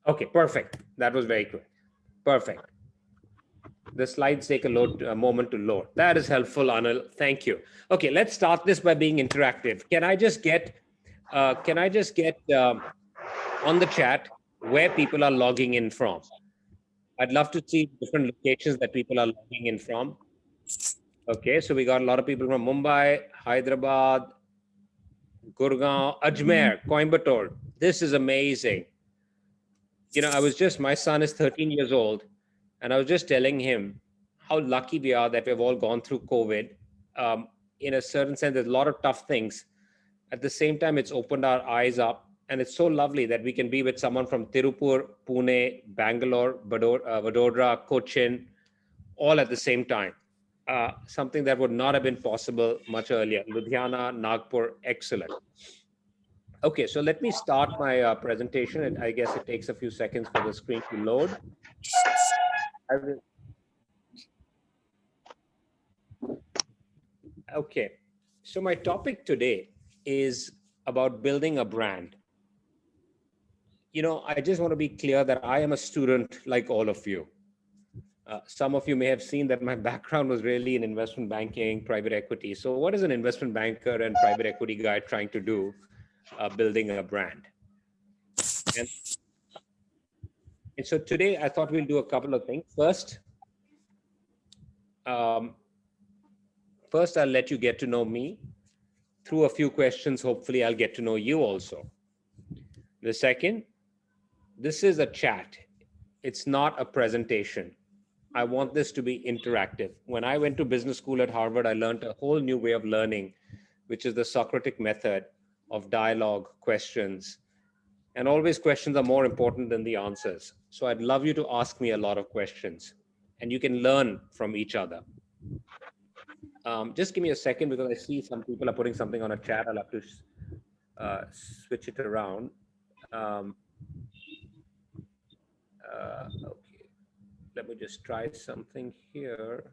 Okay, perfect. That was very good. Perfect. The slides take a moment to load. That is helpful, Anil. Thank you. Okay, let's start this by being interactive. Can I just get on the chat where people are logging in from? I'd love to see different locations that people are logging in from. Okay, so we got a lot of people from Mumbai, Hyderabad, Gurgaon, Ajmer, Coimbatore. This is amazing. My son is 13 years old, and I was just telling him how lucky we are that we've all gone through COVID. In a certain sense, there's a lot of tough things. At the same time, it's opened our eyes up, and it's so lovely that we can be with someone from Tirupur, Pune, Bangalore, Vadodara, Cochin, all at the same time. Something that would not have been possible much earlier. Ludhiana, Nagpur, excellent. Okay, so let me start my presentation. I guess it takes a few seconds for the screen to load. Okay, so my topic today is about building a brand. I just want to be clear that I am a student like all of you. Some of you may have seen that my background was really in investment banking, private equity. So what is an investment banker and private equity guy trying to do building a brand? And, and so today I thought we'll do a couple of things. Um, First, I'll let you get to know me. Through a few questions, hopefully I'll get to know you also. The second, this is a chat. It's not a presentation. I want this to be interactive. When I went to business school at Harvard, I learned a whole new way of learning, which is the Socratic method of dialogue, questions. And always questions are more important than the answers. So I'd love you to ask me a lot of questions, and you can learn from each other. Just give me a second because I see some people are putting something on a chat. I'll have to switch it around. Um, okay, let me just try something here.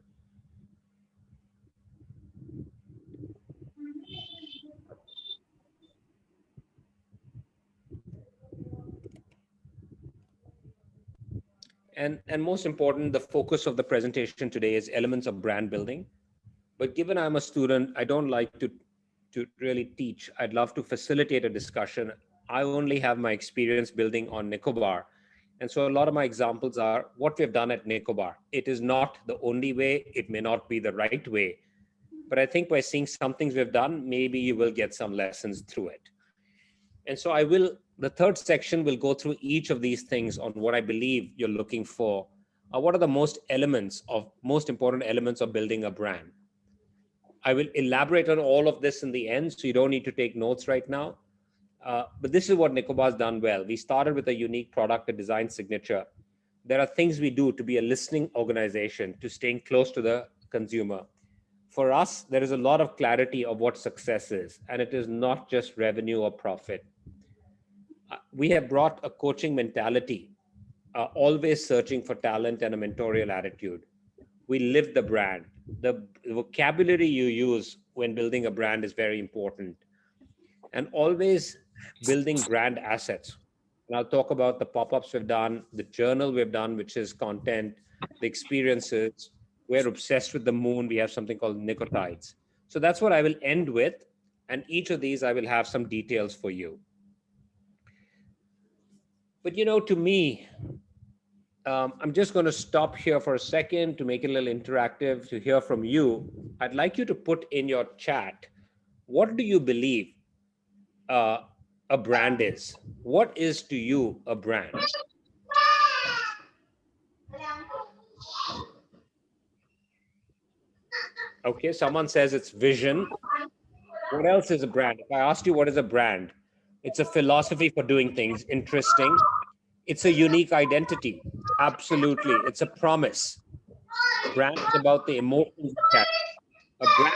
And most important, the focus of the presentation today is elements of brand building. But given I'm a student, I don't like to really teach. I'd love to facilitate a discussion. I only have my experience building on Nicobar. And so a lot of my examples are what we've done at Nicobar. It is not the only way. It may not be the right way. But I think by seeing some things we've done, maybe you will get some lessons through it. And so the third section will go through each of these things on what I believe you're looking for. What are the most important elements of building a brand? I will elaborate on all of this in the end, so you don't need to take notes right now. But this is what Nicobar's done well. We started with a unique product, a design signature. There are things we do to be a listening organization, to staying close to the consumer. For us, there is a lot of clarity of what success is, and it is not just revenue or profit. We have brought a coaching mentality, always searching for talent and a mentorial attitude. We live the brand. The vocabulary you use when building a brand is very important. And always building brand assets. And I'll talk about the pop-ups we've done, the journal we've done, which is content, the experiences. We're obsessed with the moon. We have something called Nicotides. So that's what I will end with. And each of these, I will have some details for you. But to me, I'm just going to stop here for a second to make it a little interactive to hear from you. I'd like you to put in your chat, what do you believe a brand is? What is to you a brand? Okay, someone says it's vision. What else is a brand? If I asked you what is a brand, it's a philosophy for doing things interesting. It's a unique identity. Absolutely. It's a promise. Brand is about the emotions attached. A brand.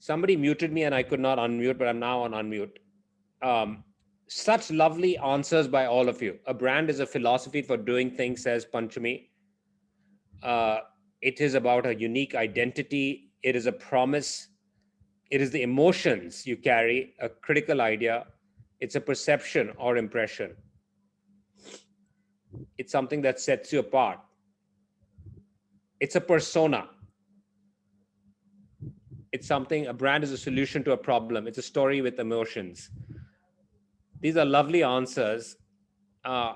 Somebody muted me and I could not unmute, but I'm now on unmute. Such lovely answers by all of you. A brand is a philosophy for doing things, says Panchami. It is about a unique identity. It is a promise. It is the emotions you carry, a critical idea. It's a perception or impression. It's something that sets you apart. It's a persona. It's something, a brand is a solution to a problem. It's a story with emotions. These are lovely answers. A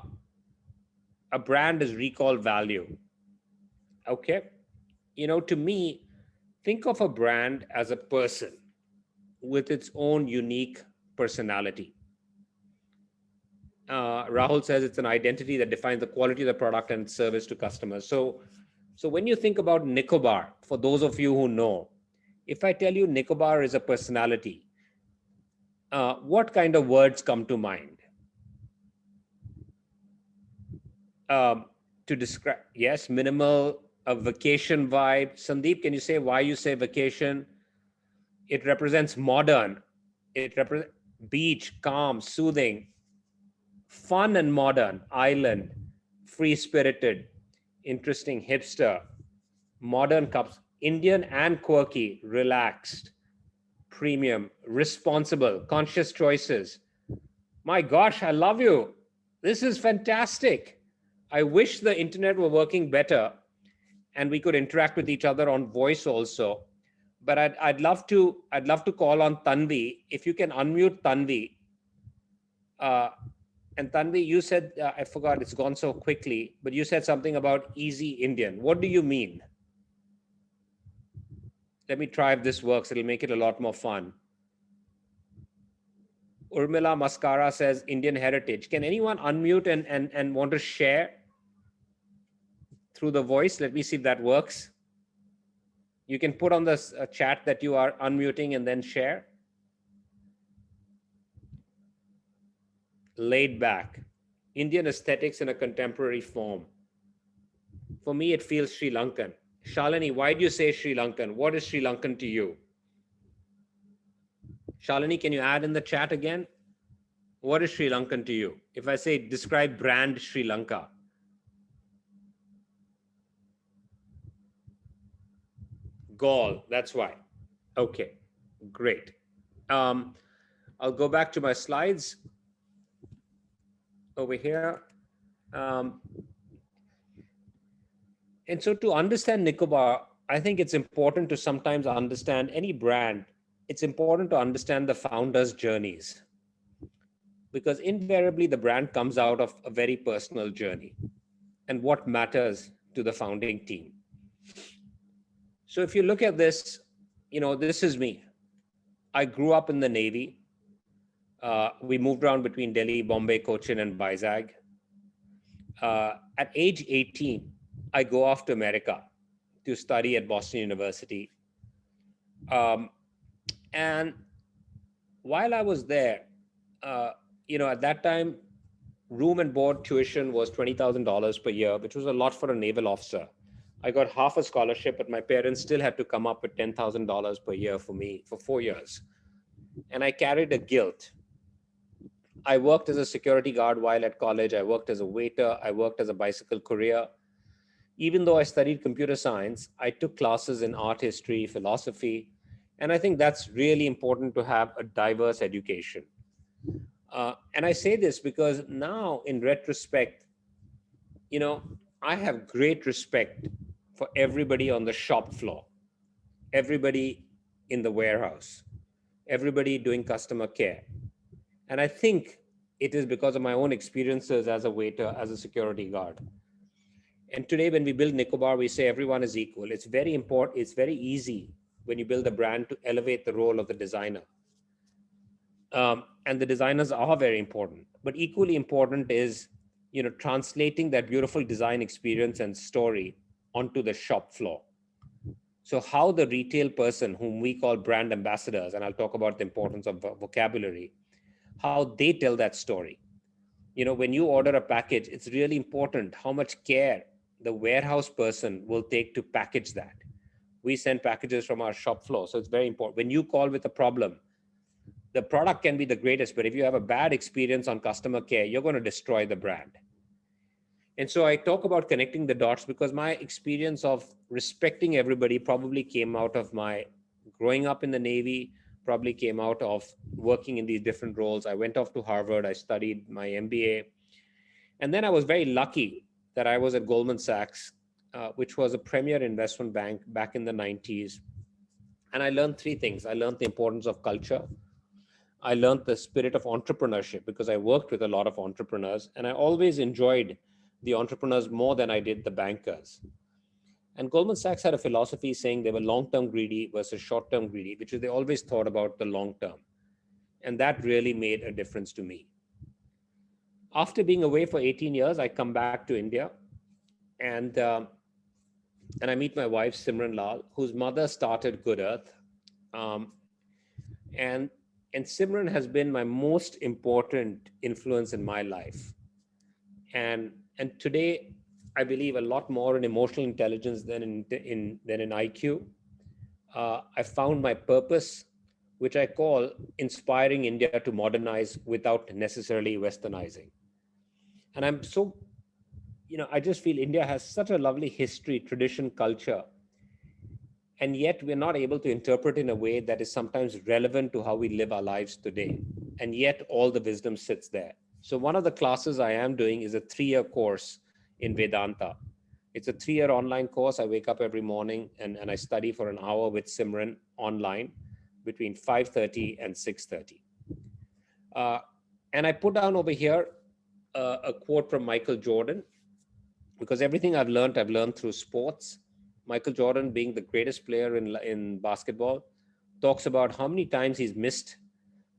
brand is recall value. Okay. To me, think of a brand as a person with its own unique personality. Rahul says it's an identity that defines the quality of the product and service to customers. So when you think about Nicobar, for those of you who know, if I tell you Nicobar is a personality, what kind of words come to mind? To describe, yes, minimal, a vacation vibe. Sandeep, can you say why you say vacation? It represents modern. It represents beach, calm, soothing, fun and modern, island, free-spirited, interesting, hipster, modern cups, Indian and quirky, relaxed, premium, responsible, conscious choices. My gosh, I love you. This is fantastic. I wish the internet were working better and we could interact with each other on voice also. But I'd love to call on Tanvi. If you can unmute Tanvi. And Tanvi, you said, I forgot, it's gone so quickly, but you said something about easy Indian. What do you mean? Let me try if this works. It'll make it a lot more fun. Urmila Mascara says Indian heritage. Can anyone unmute and want to share through the voice? Let me see if that works. You can put on the chat that you are unmuting and then share. Laid back. Indian aesthetics in a contemporary form. For me, it feels Sri Lankan. Shalini, why do you say Sri Lankan? What is Sri Lankan to you? Shalini, can you add in the chat again? What is Sri Lankan to you? If I say describe brand Sri Lanka. Gaul, that's why. Okay, great. I'll go back to my slides over here. And so to understand Nicobar, I think it's important to sometimes understand any brand. It's important to understand the founders' journeys, because invariably the brand comes out of a very personal journey and what matters to the founding team. So if you look at this, this is me. I grew up in the Navy. We moved around between Delhi, Bombay, Cochin, and Vizag. At age 18, I go off to America to study at Boston University. And while I was there, at that time, room and board tuition was $20,000 per year, which was a lot for a naval officer. I got half a scholarship, but my parents still had to come up with $10,000 per year for me for 4 years. And I carried a guilt. I worked as a security guard while at college. I worked as a waiter. I worked as a bicycle courier. Even though I studied computer science, I took classes in art history, philosophy. And I think that's really important to have a diverse education. And I say this because now in retrospect, I have great respect for everybody on the shop floor, everybody in the warehouse, everybody doing customer care. And I think it is because of my own experiences as a waiter, as a security guard. And today when we build Nicobar, we say everyone is equal. It's very important. It's very easy when you build a brand to elevate the role of the designer. And the designers are very important, but equally important is, translating that beautiful design experience and story onto the shop floor. So how the retail person, whom we call brand ambassadors, and I'll talk about the importance of vocabulary, how they tell that story. When you order a package, it's really important how much care the warehouse person will take to package that. We send packages from our shop floor. So it's very important. When you call with a problem, the product can be the greatest, but if you have a bad experience on customer care, you're going to destroy the brand. And so I talk about connecting the dots because my experience of respecting everybody probably came out of my growing up in the Navy, probably came out of working in these different roles. I went off to Harvard, I studied my MBA. And then I was very lucky that I was at Goldman Sachs, which was a premier investment bank back in the 90s. And I learned three things. I learned the importance of culture. I learned the spirit of entrepreneurship because I worked with a lot of entrepreneurs, and I always enjoyed the entrepreneurs more than I did the bankers. And Goldman Sachs had a philosophy saying they were long-term greedy versus short-term greedy, which is they always thought about the long term. And that really made a difference to me. After being away for 18 years, I come back to India, and and I meet my wife, Simran Lal, whose mother started Good Earth. Um, and and Simran has been my most important influence in my life. And today, I believe a lot more in emotional intelligence than in IQ. I found my purpose, which I call inspiring India to modernize without necessarily westernizing. And I'm so, I just feel India has such a lovely history, tradition, culture, and yet we're not able to interpret in a way that is sometimes relevant to how we live our lives today. And yet all the wisdom sits there. So one of the classes I am doing is a 3-year course in Vedanta. It's a 3-year online course. I wake up every morning and I study for an hour with Simran online between 5:30 and 6:30. And I put down over here a quote from Michael Jordan, because everything I've learned through sports. Michael Jordan, being the greatest player in basketball, talks about how many times he's missed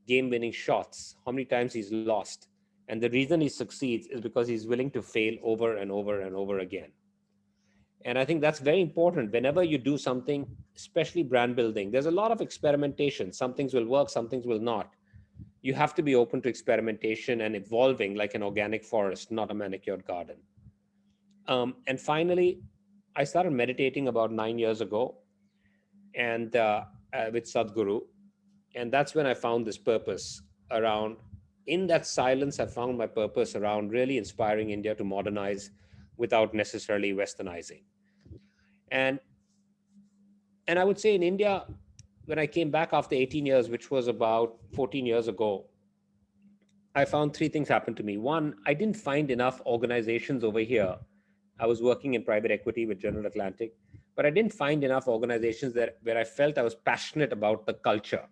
game-winning shots, how many times he's lost. And the reason he succeeds is because he's willing to fail over and over and over again. And I think that's very important. Whenever you do something, especially brand building, there's a lot of experimentation. Some things will work, some things will not. You have to be open to experimentation and evolving like an organic forest, not a manicured garden. And finally, I started meditating about 9 years ago, and with Sadhguru. And that's when I found this purpose around, in that silence, I found my purpose around really inspiring India to modernize without necessarily westernizing. And I would say in India, when I came back after 18 years, which was about 14 years ago, I found three things happened to me. One, I didn't find enough organizations over here. I was working in private equity with General Atlantic, but I didn't find enough organizations where I felt I was passionate about the culture.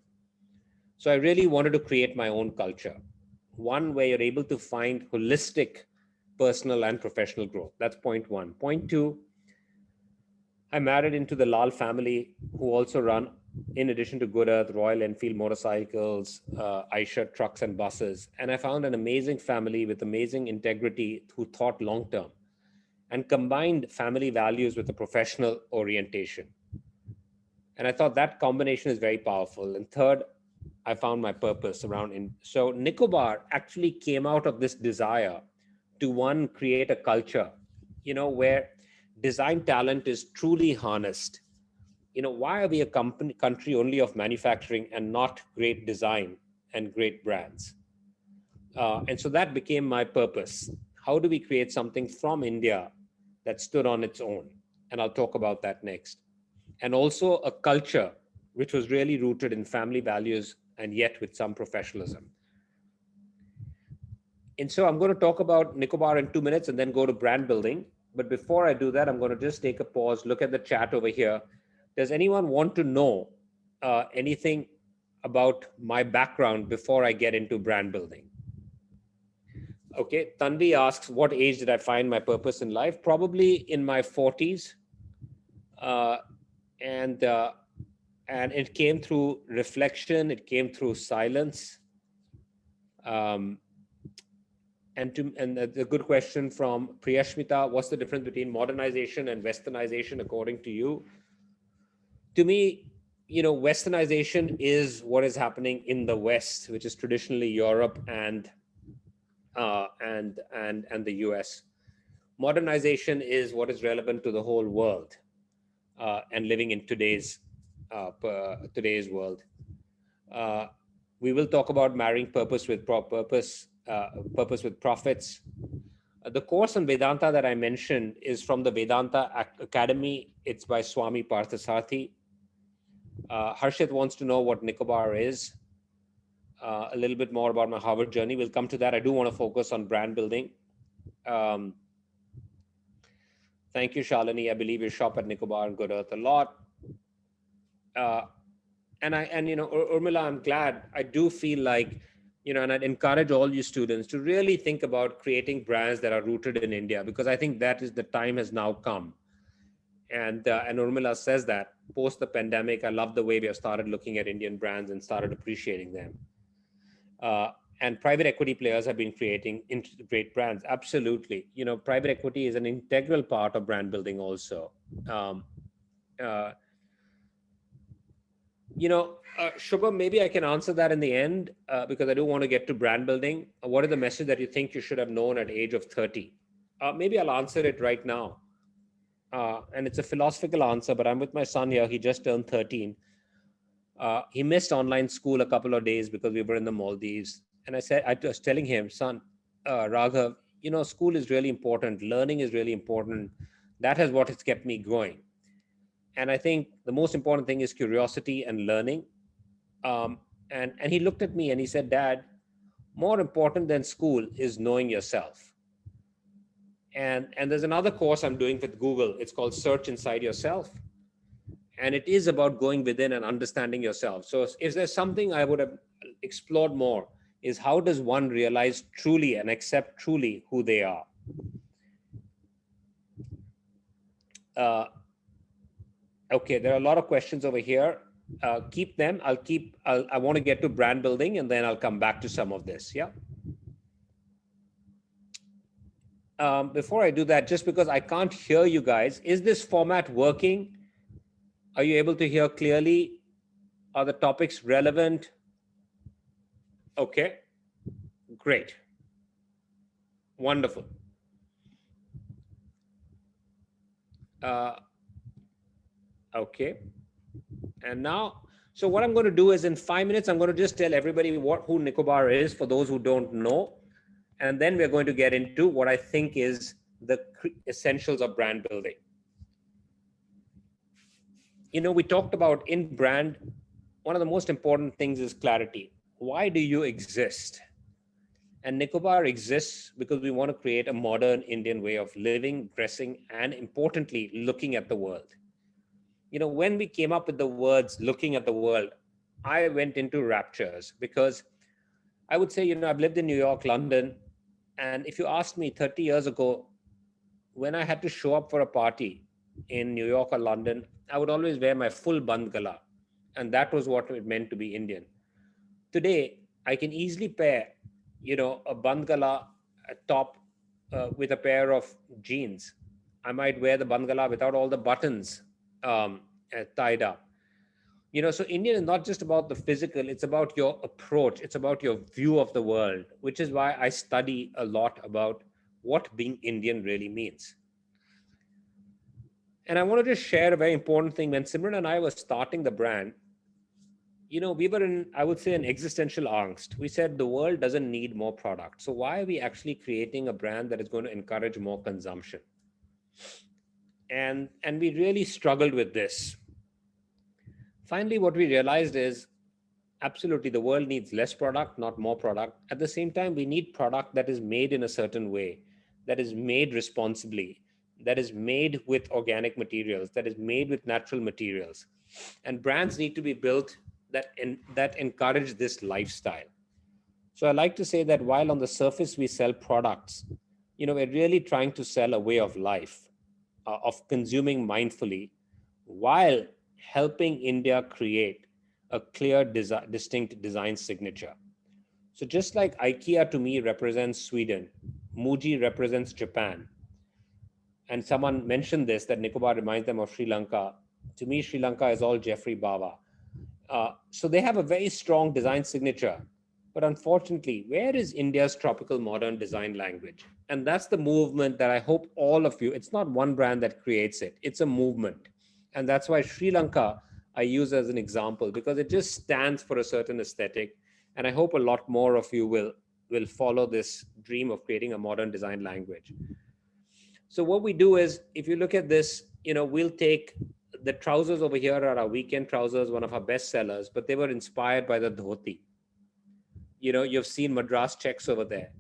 So I really wanted to create my own culture, one where you're able to find holistic personal and professional growth. That's point one. Point two, I married into the Lal family, who also run, in addition to Good Earth, Royal Enfield motorcycles, Aisha trucks and buses. And I found an amazing family with amazing integrity who thought long term and combined family values with a professional orientation. And I thought that combination is very powerful. And third, I found my purpose around. So Nicobar actually came out of this desire to, one, create a culture, where design talent is truly harnessed. Why are we a country only of manufacturing and not great design and great brands? And so that became my purpose. How do we create something from India that stood on its own? And I'll talk about that next. And also a culture which was really rooted in family values and yet with some professionalism. And so I'm going to talk about Nicobar in 2 minutes and then go to brand building. But before I do that, I'm going to just take a pause, look at the chat over here. Does anyone want to know anything about my background before I get into brand building? Okay, Tanvi asks, what age did I find my purpose in life? Probably in my 40s. And it came through reflection. It came through silence. And a good question from Priyashmita, what's the difference between modernization and westernization according to you? To me, westernization is what is happening in the West, which is traditionally Europe and the US. Modernization is what is relevant to the whole world. and living in today's world. Uh, we will talk about marrying purpose with profits. The course on Vedanta that I mentioned is from the Vedanta Academy. It's by Swami Parthasarathi. Harshit wants to know what Nicobar is. A little bit more about my Harvard journey. We'll come to that. I do want to focus on brand building. Thank you, Shalini. I believe you shop at Nicobar and Good Earth a lot. And you know, Urmila, I'm glad. I do feel like, you know, and I'd encourage all you students to really think about creating brands that are rooted in India, because I think that is the time has now come. And Urmila says that post the pandemic, I love the way we have started looking at Indian brands and started appreciating them. And private equity players have been creating great brands. Absolutely. You know, private equity is an integral part of brand building also. Shubham, maybe I can answer that in the end, because I do want to get to brand building. What is the message that you think you should have known at age of 30? Maybe I'll answer it right now. And it's a philosophical answer, but I'm with my son here. He just turned 13. He missed online school a couple of days because we were in the Maldives. And I was telling him, son, Raghav, you know, school is really important. Learning is really important. That is what has kept me going. And I think the most important thing is curiosity and learning. And he looked at me and he said, Dad, more important than school is knowing yourself. And there's another course I'm doing with Google. It's called Search Inside Yourself. And it is about going within and understanding yourself. So if there's something I would have explored more, is how does one realize truly and accept truly who they are? Okay, there are a lot of questions over here. Keep them. I want to get to brand building and then I'll come back to some of this. Yeah. Before I do that, just because I can't hear you guys, is this format working? Are you able to hear clearly? Are the topics relevant? Okay, great. Wonderful. Okay. And now, so what I'm going to do is in 5 minutes, I'm going to just tell everybody who Nicobar is for those who don't know. And then we're going to get into what I think is the essentials of brand building. You know, we talked about in brand, one of the most important things is clarity. Why do you exist? And Nicobar exists because we want to create a modern Indian way of living, dressing, and importantly, looking at the world. You know, when we came up with the words looking at the world, I went into raptures because I would say, you know, I've lived in New York, London. And if you asked me 30 years ago, when I had to show up for a party in New York or London, I would always wear my full band gala. And that was what it meant to be Indian. Today, I can easily pair, you know, a band gala top with a pair of jeans. I might wear the band gala without all the buttons tied up. You know, so Indian is not just about the physical, it's about your approach, it's about your view of the world, which is why I study a lot about what being Indian really means. And I wanted to share a very important thing. When Simran and I were starting the brand, you know, we were in, I would say, an existential angst. We said the world doesn't need more product. So why are we actually creating a brand that is going to encourage more consumption? And we really struggled with this. Finally, what we realized is absolutely the world needs less product, not more product. At the same time, we need product that is made in a certain way, that is made responsibly, that is made with organic materials, that is made with natural materials. And brands need to be built that encourage this lifestyle. So I like to say that while on the surface we sell products, you know, we're really trying to sell a way of life, of consuming mindfully, while helping India create a clear, distinct design signature. So just like IKEA to me represents Sweden, Muji represents Japan, and someone mentioned this, that Nicobar reminds them of Sri Lanka. To me, Sri Lanka is all Jeffrey Bawa. So they have a very strong design signature. But unfortunately, where is India's tropical modern design language? And that's the movement that I hope all of you, it's not one brand that creates it, it's a movement. And that's why Sri Lanka I use as an example, because it just stands for a certain aesthetic. And I hope a lot more of you will follow this dream of creating a modern design language. So what we do is, if you look at this, we'll take the trousers over here are our weekend trousers, one of our best sellers, but they were inspired by the dhoti. You've seen Madras checks over there.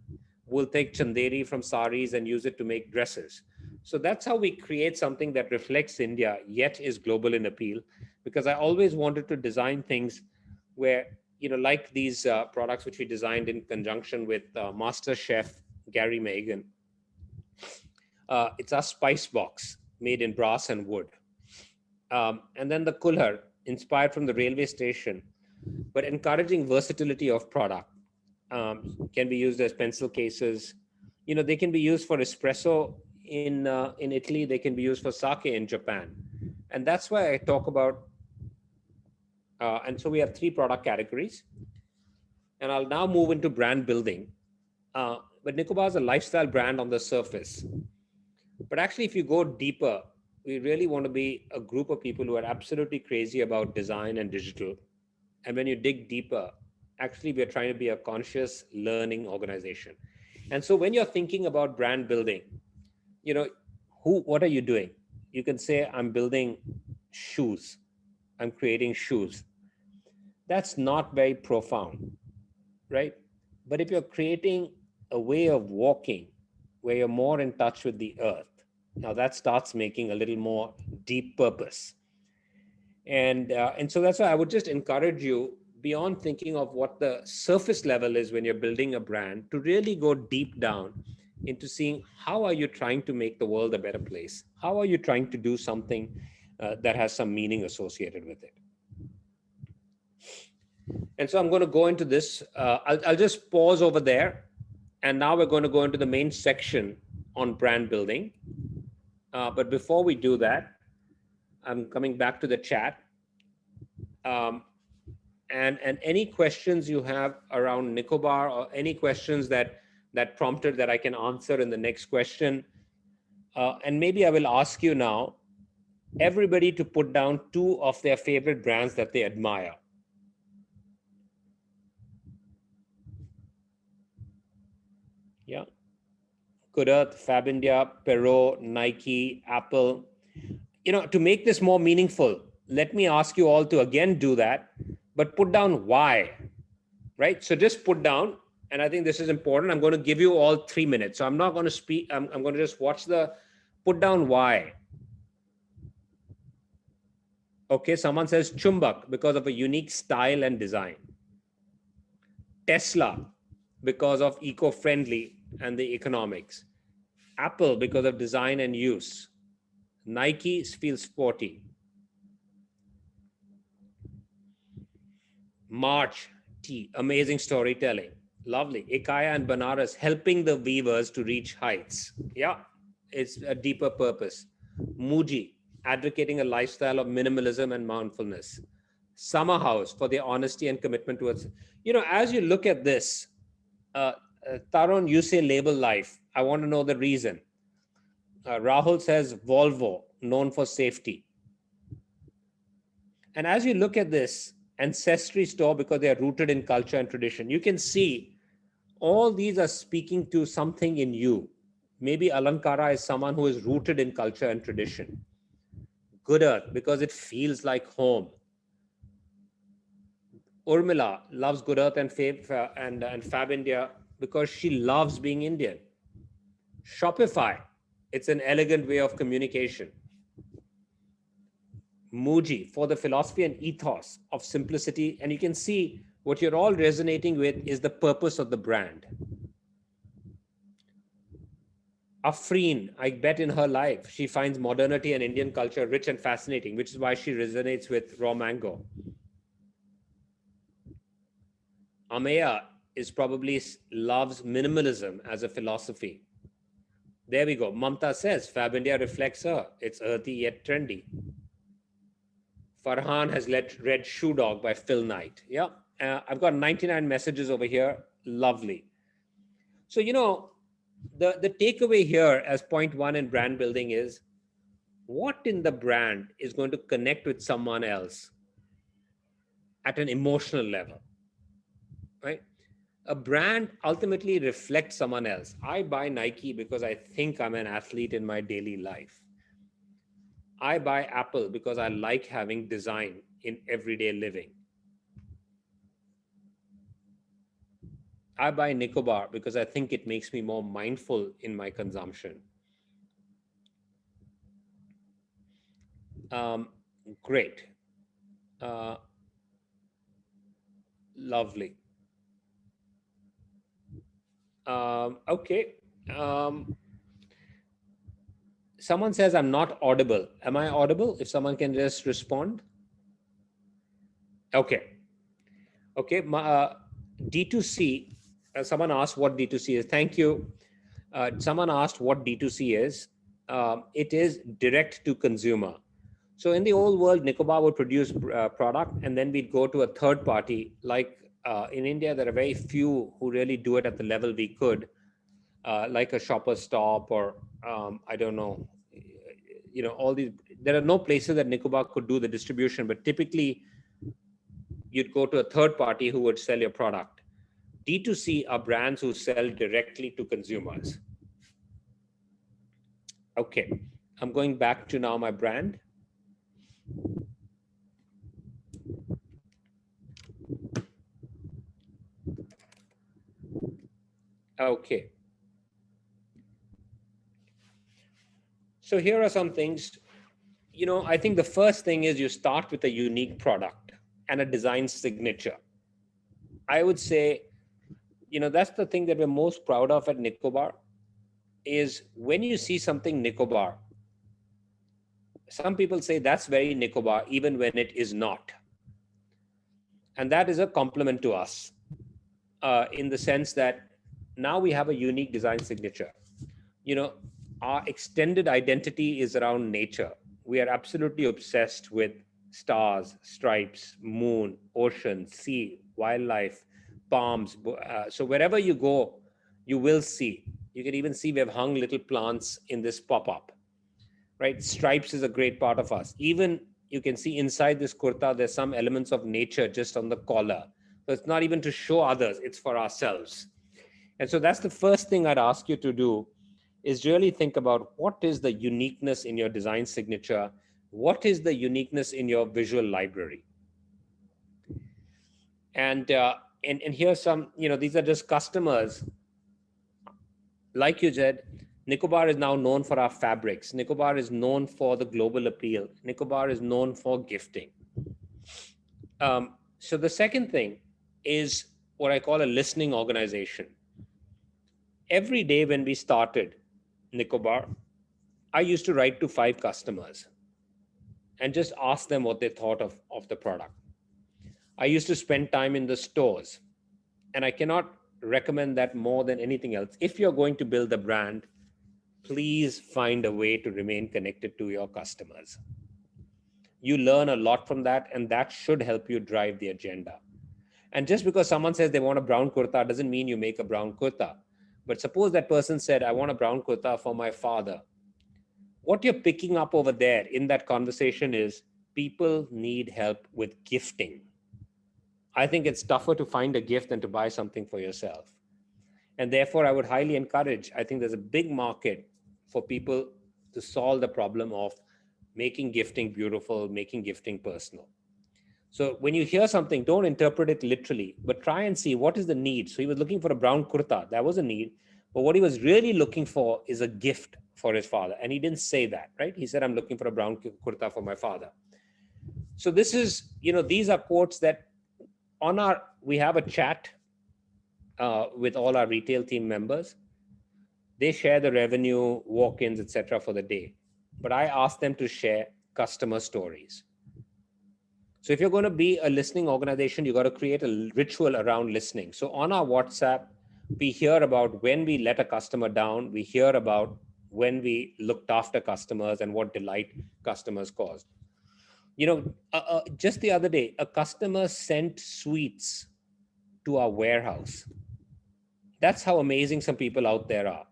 We'll take chanderi from saris and use it to make dresses. So that's how we create something that reflects India, yet is global in appeal. Because I always wanted to design things where, like these products which we designed in conjunction with Master Chef Gary Megan. It's a spice box made in brass and wood. And then the kulhar, inspired from the railway station, but encouraging versatility of product. Can be used as pencil cases. They can be used for espresso in Italy. They can be used for sake in Japan. And that's why I talk about, and so we have 3 product categories. And I'll now move into brand building. But Nicobar is a lifestyle brand on the surface. But actually, if you go deeper, we really want to be a group of people who are absolutely crazy about design and digital. And when you dig deeper, actually, we're trying to be a conscious learning organization. And so when you're thinking about brand building, what are you doing? You can say, I'm building shoes. I'm creating shoes. That's not very profound, right? But if you're creating a way of walking where you're more in touch with the earth, now that starts making a little more deep purpose. And so that's why I would just encourage you, beyond thinking of what the surface level is when you're building a brand, to really go deep down into seeing how are you trying to make the world a better place? How are you trying to do something that has some meaning associated with it? And so I'm going to go into this. I'll just pause over there. And now we're going to go into the main section on brand building. But before we do that, I'm coming back to the chat. And any questions you have around Nicobar, or any questions that prompted that I can answer in the next question. And maybe I will ask you now, everybody to put down 2 of their favorite brands that they admire. Yeah. Good Earth, Fab India, Perot, Nike, Apple. To make this more meaningful, let me ask you all to again do that, but put down why, right? So just put down, and I think this is important. I'm going to give you all 3 minutes. So I'm not going to speak. I'm going to just put down why. Okay, someone says Chumbak because of a unique style and design. Tesla because of eco-friendly and the economics. Apple because of design and use. Nike feels sporty. March T, amazing storytelling. Lovely. Ekaya and Banaras helping the weavers to reach heights. Yeah, it's a deeper purpose. Muji, advocating a lifestyle of minimalism and mindfulness. Summer House for their honesty and commitment towards, as you look at this, Tarun, you say label life. I want to know the reason. Rahul says Volvo, known for safety. And as you look at this, Ancestry Store because they are rooted in culture and tradition, you can see all these are speaking to something in you. Maybe Alankara is someone who is rooted in culture and tradition. Good Earth because it feels like home. Urmila loves Good Earth and Fab India because she loves being Indian. Shopify, it's an elegant way of communication. Muji for the philosophy and ethos of simplicity. And you can see what you're all resonating with is the purpose of the brand. Afreen, I bet in her life, she finds modernity and Indian culture rich and fascinating, which is why she resonates with raw mango. Ameya is probably loves minimalism as a philosophy. There we go. Mamta says, Fab India reflects her. It's earthy yet trendy. Farhan has read Shoe Dog by Phil Knight. Yeah, I've got 99 messages over here. Lovely. So, the takeaway here as point 1 in brand building is, what in the brand is going to connect with someone else at an emotional level, right? A brand ultimately reflects someone else. I buy Nike because I think I'm an athlete in my daily life. I buy Apple because I like having design in everyday living. I buy Nicobar because I think it makes me more mindful in my consumption. Um, Great. Uh, Lovely. Okay. Um, Someone says I'm not audible. Am I audible? If someone can just respond. Okay. Okay. D2C, someone asked what D2C is. Thank you. Someone asked what D2C is. It is direct to consumer. So in the old world, Nicobar would produce product, and then we'd go to a third party. Like in India, there are very few who really do it at the level we could, like a Shopper's Stop or I don't know, all these. There are no places that Nicobar could do the distribution, but typically you'd go to a third party who would sell your product. D2C are brands who sell directly to consumers. Okay, I'm going back to now my brand. Okay. So here are some things. I think the first thing is you start with a unique product and a design signature. I would say, that's the thing that we're most proud of at Nicobar is when you see something Nicobar, some people say that's very Nicobar, even when it is not. And that is a compliment to us in the sense that now we have a unique design signature. Our extended identity is around nature. We are absolutely obsessed with stars, stripes, moon, ocean, sea, wildlife, palms. So wherever you go, you will see. You can even see we have hung little plants in this pop-up, right? Stripes is a great part of us. Even you can see inside this kurta, there's some elements of nature just on the collar. So it's not even to show others, it's for ourselves. And so that's the first thing I'd ask you to do is really think about what is the uniqueness in your design signature? What is the uniqueness in your visual library? And here's some, these are just customers. Like you said, Nicobar is now known for our fabrics. Nicobar is known for the global appeal. Nicobar is known for gifting. So the second thing is what I call a listening organization. Every day when we started Nicobar, I used to write to 5 customers and just ask them what they thought of the product. I used to spend time in the stores, and I cannot recommend that more than anything else. If you're going to build a brand, please find a way to remain connected to your customers. You learn a lot from that, and that should help you drive the agenda. And just because someone says they want a brown kurta doesn't mean you make a brown kurta. But suppose that person said, I want a brown kurta for my father. What you're picking up over there in that conversation is people need help with gifting. I think it's tougher to find a gift than to buy something for yourself. And therefore, I would highly encourage, I think there's a big market for people to solve the problem of making gifting beautiful, making gifting personal. So when you hear something, don't interpret it literally, but try and see what is the need. So he was looking for a brown kurta. That was a need. But what he was really looking for is a gift for his father. And he didn't say that, right? He said, I'm looking for a brown kurta for my father. So this is, these are quotes that we have a chat with all our retail team members. They share the revenue, walk-ins, etc. for the day. But I ask them to share customer stories. So if you're going to be a listening organization, you got to create a ritual around listening. So on our WhatsApp, we hear about when we let a customer down. We hear about when we looked after customers and what delight customers caused. Just the other day, a customer sent sweets to our warehouse. That's how amazing some people out there are.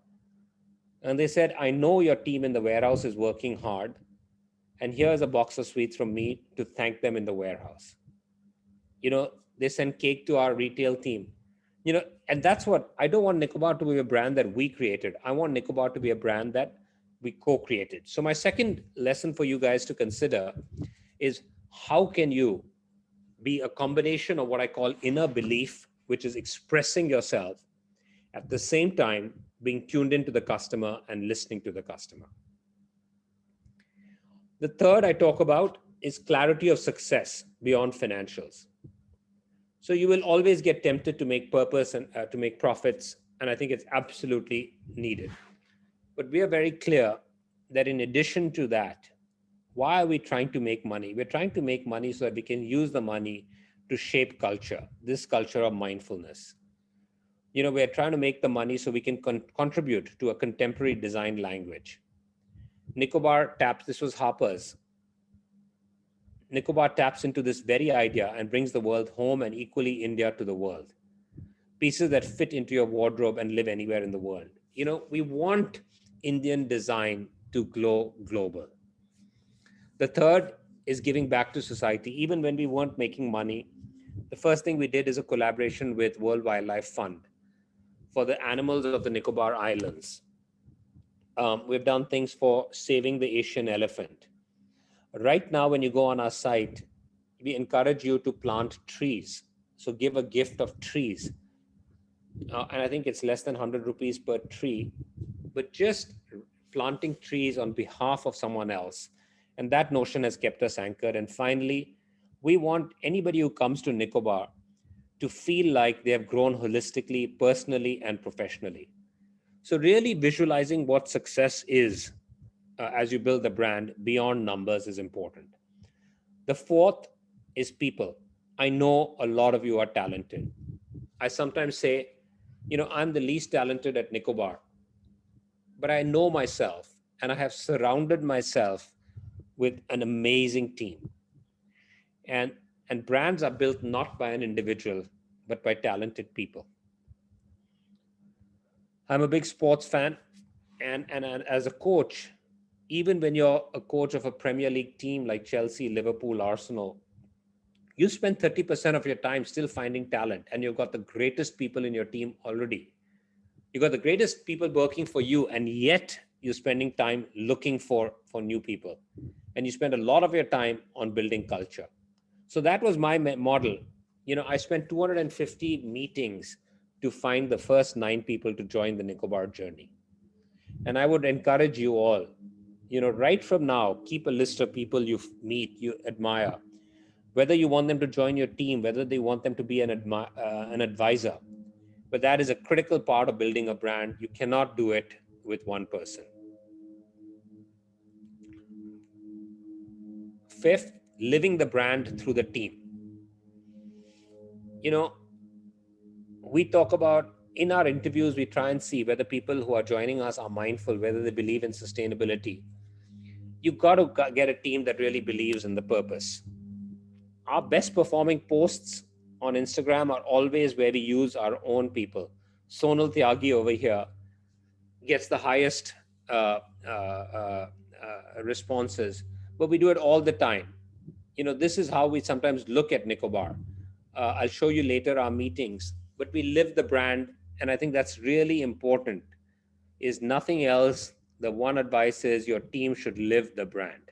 And they said, I know your team in the warehouse is working hard. And here's a box of sweets from me to thank them in the warehouse. You know, they send cake to our retail team. You know, and that's what I don't want Nicobar to be a brand that we created. I want Nicobar to be a brand that we co-created. So my second lesson for you guys to consider is how can you be a combination of what I call inner belief, which is expressing yourself, at the same time being tuned into the customer and listening to the customer. The third I talk about is clarity of success beyond financials. So you will always get tempted to make purpose and to make profits, and I think it's absolutely needed. But we are very clear that in addition to that, why are we trying to make money? We're trying to make money so that we can use the money to shape culture, this culture of mindfulness. You know, we're trying to make the money so we can contribute to a contemporary design language. Nicobar taps, this was Harper's. Nicobar taps into this very idea and brings the world home and equally India to the world. Pieces that fit into your wardrobe and live anywhere in the world. You know, we want Indian design to glow global. The third is giving back to society. Even when we weren't making money, the first thing we did is a collaboration with World Wildlife Fund for the animals of the Nicobar Islands. We've done things for saving the Asian elephant. Right now, when you go on our site, we encourage you to plant trees. So give a gift of trees. And I think it's less than 100 rupees per tree, but just planting trees on behalf of someone else. And that notion has kept us anchored. And finally, we want anybody who comes to Nicobar to feel like they have grown holistically, personally, and professionally. So really visualizing what success is as you build the brand beyond numbers is important. The fourth is people. I know a lot of you are talented. I sometimes say, you know, I'm the least talented at Nicobar, but I know myself and I have surrounded myself with an amazing team. And brands are built not by an individual, but by talented people. I'm a big sports fan, and as a coach, even when you're a coach of a Premier League team like Chelsea, Liverpool, Arsenal, you spend 30% of your time still finding talent, and you've got the greatest people in your team already. You've got the greatest people working for you, and yet you're spending time looking for new people. And you spend a lot of your time on building culture. So that was my model. You know, I spent 250 meetings to find the first 9 people to join the Nicobar journey. And I would encourage you all, you know, right from now, keep a list of people you meet, you admire, whether you want them to join your team, whether they want them to be an advisor. But that is a critical part of building a brand. You cannot do it with one person. Fifth, living the brand through the team. You know, we talk about, in our interviews, we try and see whether people who are joining us are mindful, whether they believe in sustainability. You've got to get a team that really believes in the purpose. Our best performing posts on Instagram are always where we use our own people. Sonal Tyagi over here gets the highest responses, but we do it all the time. You know, this is how we sometimes look at Nicobar. I'll show you later our meetings, but we live the brand. And I think that's really important, is nothing else. The one advice is your team should live the brand.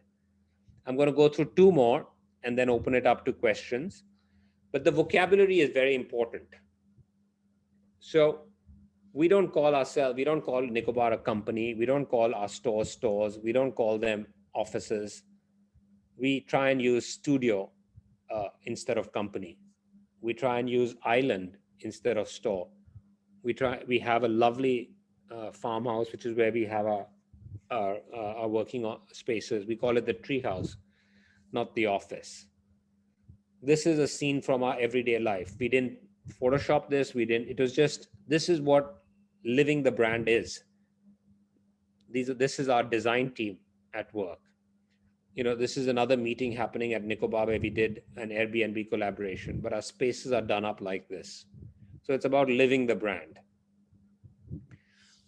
I'm going to go through 2 more and then open it up to questions. But the vocabulary is very important. So we don't call Nicobar a company. We don't call our stores. We don't call them offices. We try and use studio instead of company. We try and use island instead of store. We have a lovely farmhouse, which is where we have our working spaces. We call it the tree house, not the office. This is a scene from our everyday life. We didn't Photoshop this. It was just, this is what living the brand is. This is our design team at work. You know, this is another meeting happening at Nicobar where we did an Airbnb collaboration, but our spaces are done up like this. So it's about living the brand.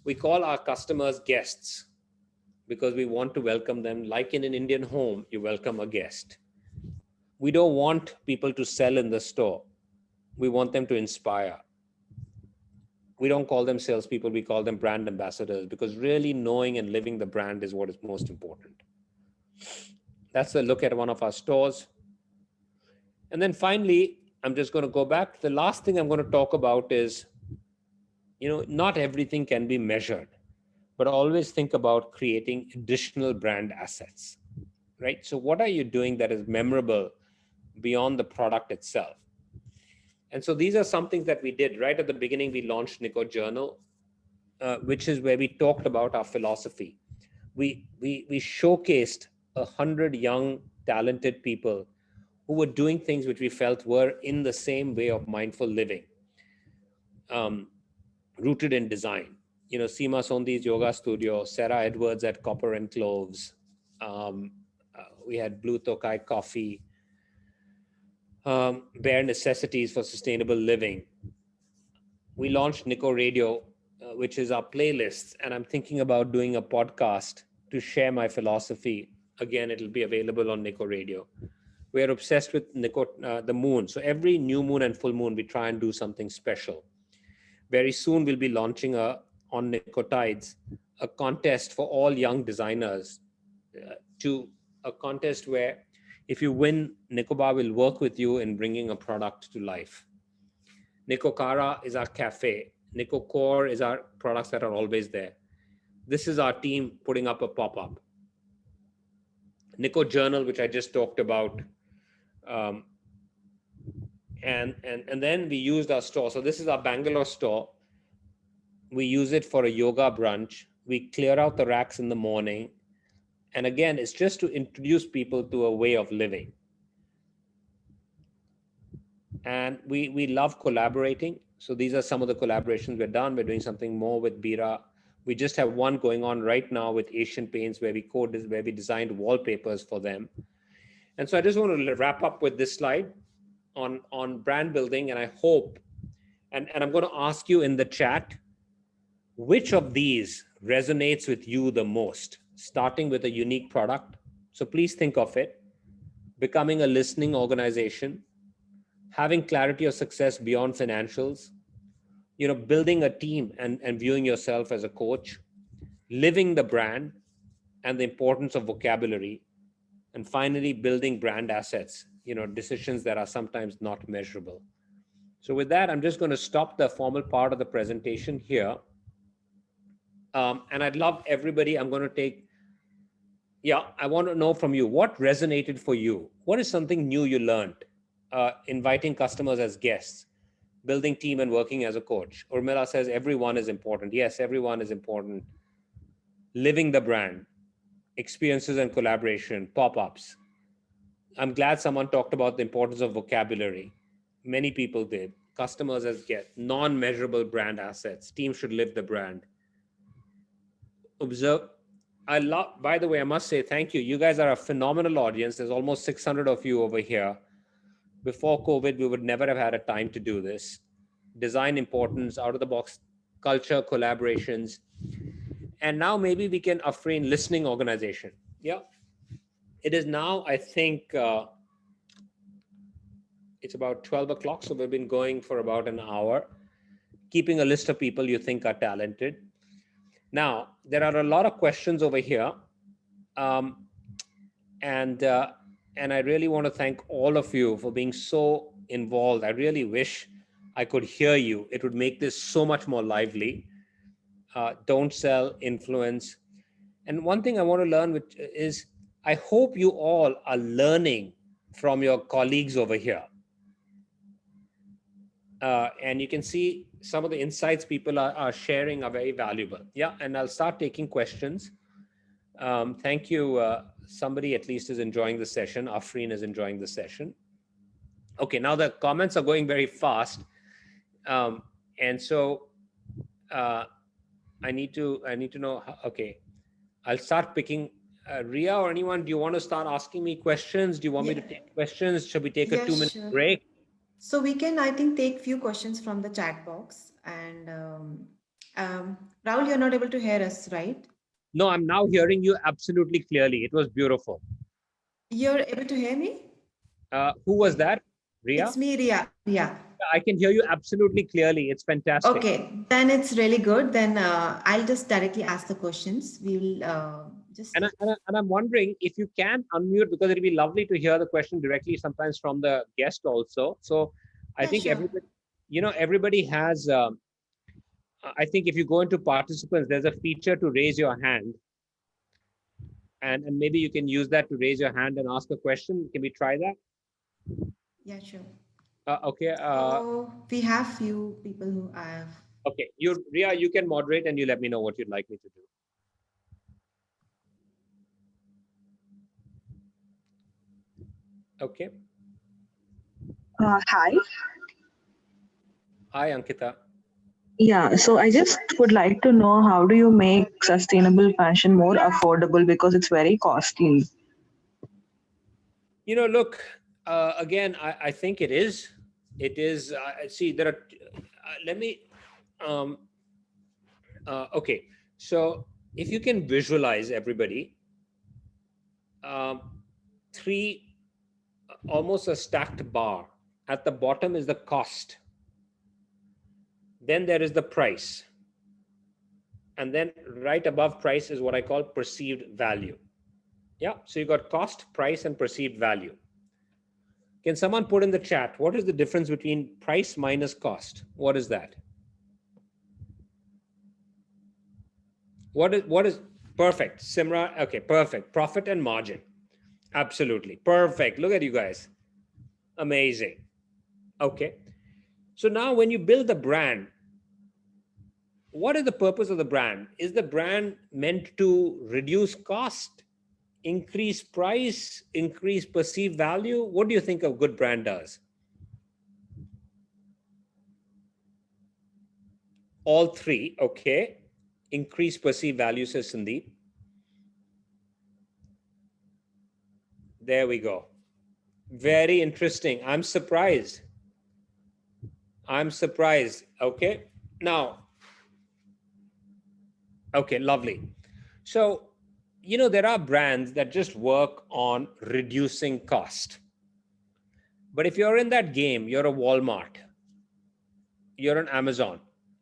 We call our customers guests. because we want to welcome them like in an Indian home, you welcome a guest. We don't want people to sell in the store. We want them to inspire. We don't call them salespeople, we call them brand ambassadors, because really knowing and living the brand is what is most important. That's a look at one of our stores. And then finally, I'm just going to go back. The last thing I'm going to talk about is, not everything can be measured, but always think about creating additional brand assets, right? So what are you doing that is memorable beyond the product itself? And so these are some things that we did. Right at the beginning, we launched Nico Journal, which is where we talked about our philosophy. We showcased 100 young, talented people who were doing things which we felt were in the same way of mindful living, rooted in design. Seema Sondhi's yoga studio, Sarah Edwards at Copper and Cloves. We had Blue Tokai Coffee, Bare Necessities for Sustainable Living. We launched Nico Radio, which is our playlists, and I'm thinking about doing a podcast to share my philosophy. Again, it'll be available on Nico Radio. We're obsessed with the moon. So every new moon and full moon, we try and do something special. Very soon, we'll be launching on Nico Tides, a contest for all young designers, to a contest where if you win, Nicobar will work with you in bringing a product to life. Nico Kara is our cafe. Nico Core is our products that are always there. This is our team putting up a pop-up. Nico Journal, which I just talked about. And then we used our store. So this is our Bangalore store. We use it for a yoga brunch. We clear out the racks in the morning. And again, it's just to introduce people to a way of living. And we love collaborating. So these are some of the collaborations we've done. We're doing something more with Bira. We just have one going on right now with Asian Paints where we designed wallpapers for them. And so I just want to wrap up with this slide on brand building. And I hope, and I'm going to ask you in the chat, which of these resonates with you the most? Starting with a unique product. So please think of it. Becoming a listening organization. Having clarity of success beyond financials. Building a team and viewing yourself as a coach. Living the brand and the importance of vocabulary. And finally, building brand assets, decisions that are sometimes not measurable. So with that, I'm just going to stop the formal part of the presentation here. And I'd love everybody, I'm going to take, I want to know from you, what resonated for you? What is something new you learned? Inviting customers as guests, building team and working as a coach. Urmila says everyone is important. Yes, everyone is important. Living the brand, experiences and collaboration, pop-ups. I'm glad someone talked about the importance of vocabulary. Many people did. Customers as guests, non-measurable brand assets. Team should live the brand. Observe. By the way, I must say thank you. You guys are a phenomenal audience. There's almost 600 of you over here. Before COVID, we would never have had a time to do this. Design importance, out of the box culture, collaborations. And now maybe we can Afreen listening organization. Yeah. It is now, I think, it's about 12 o'clock. So we've been going for about an hour, keeping a list of people you think are talented. Now, there are a lot of questions over here. And I really want to thank all of you for being so involved. I really wish I could hear you. It would make this so much more lively. Don't sell, influence. And one thing I want to learn which is, I hope you all are learning from your colleagues over here. And you can see some of the insights people are sharing are very valuable. Yeah, and I'll start taking questions. Thank you. Somebody at least is enjoying the session. Afreen is enjoying the session. Okay, now the comments are going very fast. And so I need to know, okay, I'll start picking. Ria or anyone, do you want to start asking me questions? Do you want me to take questions? Should we take a 2-minute break? So we can, I think, take few questions from the chat box. And Rahul, you're not able to hear us, right? No, I'm now hearing you absolutely clearly. It was beautiful. You're able to hear me? Who was Okay. that? Ria? It's me, Ria. Yeah. I can hear you absolutely clearly. It's fantastic. Okay, then it's really good. Then I'll just directly ask the questions. We will just. And I'm wondering if you can unmute, because it'd be lovely to hear the question directly sometimes from the guest also. So I Yeah, think sure. everybody, everybody has, I think if you go into participants, there's a feature to raise your hand. And maybe you can use that to raise your hand and ask a question. Can we try that? Yeah, sure. Okay. So we have few people who have. Okay. Ria, you can moderate and you let me know what you'd like me to do. Okay. Hi. Hi, Ankita. Yeah, so I just would like to know, how do you make sustainable fashion more affordable, because it's very costly? Look, again, I think it is. It is. See, there are. Let me. Um, okay. So if you can visualize everybody, um, three, almost a stacked bar. At the bottom is the cost. Then there is the price. And then right above price is what I call perceived value. Yeah. So you got cost, price, and perceived value. Can someone put in the chat, what is the difference between price minus cost? What is that? What is perfect? Simra, okay, perfect. Profit and margin. Absolutely. Perfect. Look at you guys. Amazing. Okay. So now when you build a brand, what is the purpose of the brand? Is the brand meant to reduce cost, increase price, increase perceived value? What do you think a good brand does? All three, okay. Increase perceived value, says Sandeep. There we go. Very interesting. I'm surprised. Okay. Now, okay, lovely. So, there are brands that just work on reducing cost. But if you're in that game, you're a Walmart, you're an Amazon,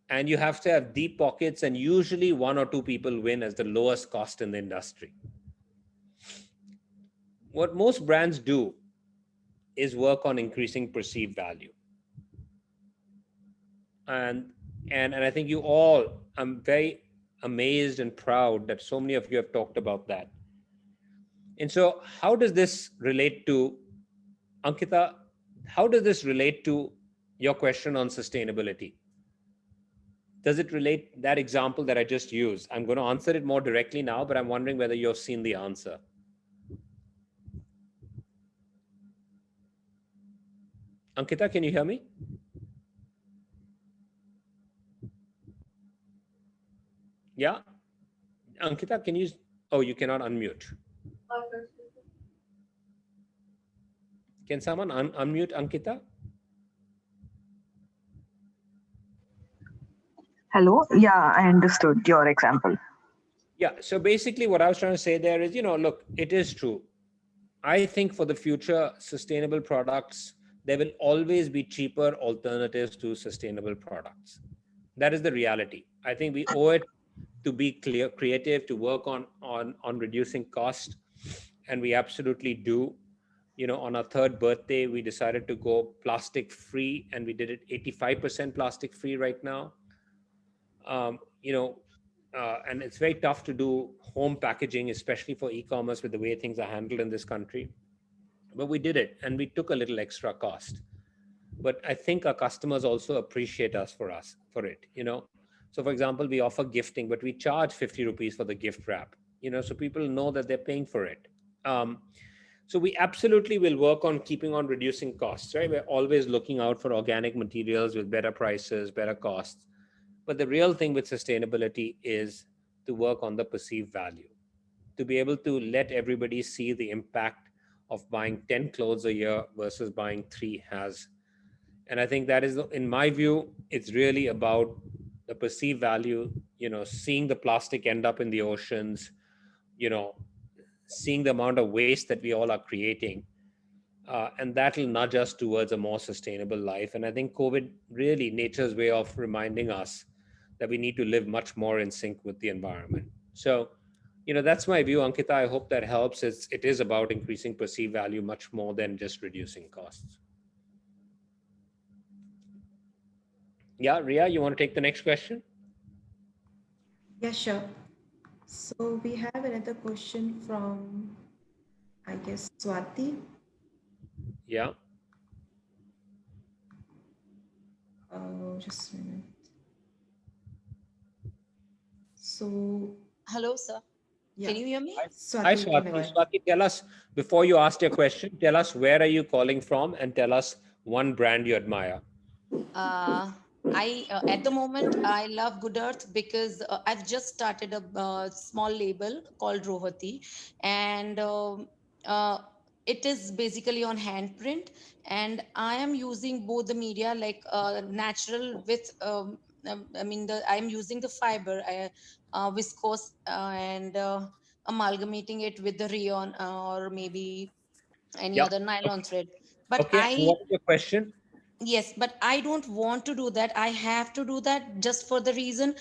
and you have to have deep pockets, and usually one or two people win as the lowest cost in the industry. What most brands do is work on increasing perceived value. And I think you all, I'm very amazed and proud that so many of you have talked about that. And so how does this relate to, Ankita, how does this relate to your question on sustainability? Does it relate, that example that I just used? I'm going to answer it more directly now, but I'm wondering whether you've seen the answer. Ankita, can you hear me? Yeah. Ankita, can you, oh, you cannot unmute. Can someone unmute Ankita? Hello? Yeah, I understood your example. Yeah. So basically what I was trying to say there is, look, it is true. I think for the future, sustainable products, there will always be cheaper alternatives to sustainable products. That is the reality. I think we owe it to be creative, to work on reducing cost, and we absolutely do. On our third birthday, we decided to go plastic free, and we did it 85% plastic free right now. Um, you know, and it's very tough to do home packaging, especially for e-commerce, with the way things are handled in this country. But we did it, and we took a little extra cost. But I think our customers also appreciate us for it. So for example, we offer gifting, but we charge 50 rupees for the gift wrap. So people know that they're paying for it. So we absolutely will work on keeping on reducing costs, right? We're always looking out for organic materials with better prices, better costs. But the real thing with sustainability is to work on the perceived value, to be able to let everybody see the impact of buying 10 clothes a year versus buying 3 has. And I think that is, in my view, it's really about the perceived value, seeing the plastic end up in the oceans, you know, seeing the amount of waste that we all are creating. And that'll nudge us towards a more sustainable life. And I think COVID really nature's way of reminding us that we need to live much more in sync with the environment. So, that's my view, Ankita. I hope that helps. It is about increasing perceived value much more than just reducing costs. Yeah, Ria, you want to take the next question? Yeah, sure. So we have another question from, I guess, Swati. Yeah. Just a minute. So, Hello, sir. yeah. Can you hear me? Hi, Swati, you can go Swati. ahead. Swati, tell us, before you ask your question, tell us where are you calling from and tell us one brand you admire. I At the moment I love Good Earth because I've just started a small label called Rohati, and uh, it is basically on handprint, and I am using both the media like natural with I mean I'm using the fiber, viscose, and amalgamating it with the rayon or maybe any Yeah. other nylon thread. But Okay. And what is your question? yes, but I don't want to do that. I have to do that just for the reason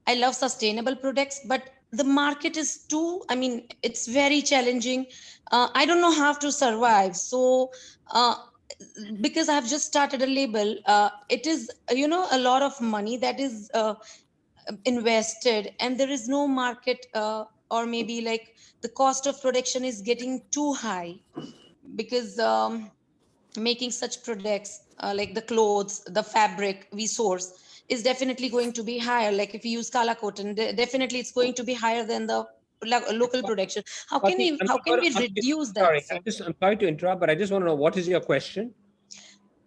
I love sustainable products, but the market is too, I mean, it's very challenging. I don't know how to survive. So, uh, because I've just started a label, it is, a lot of money that is invested, and there is no market, or maybe like the cost of production is getting too high because making such products like the clothes, the fabric we source is definitely going to be higher. Like if we use kala cotton, definitely it's going to be higher than the local production. How can Swati, we how can we reduce that, sorry, sir? I'm sorry to interrupt, but I just want to know what is your question?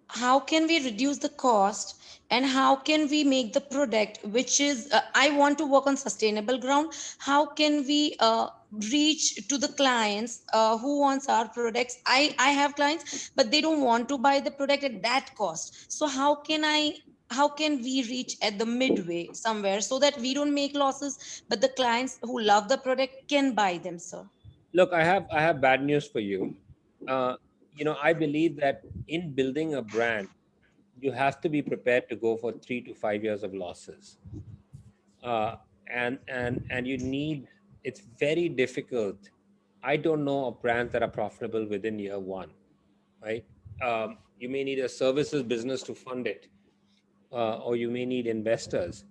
How can we reduce the cost, and how can we make the product which is I want to work on sustainable ground. How can we reach to the clients who wants our products? I have clients, but they don't want to buy the product at that cost. So how can we reach at the midway somewhere so that we don't make losses, but the clients who love the product can buy them, sir? Look, I have bad news for you. Uh, I believe that in building a brand, you have to be prepared to go for 3 to 5 years of losses. And you need, it's very difficult. I don't know of brands that are profitable within year one, right? You may need a services business to fund it, or you may need investors.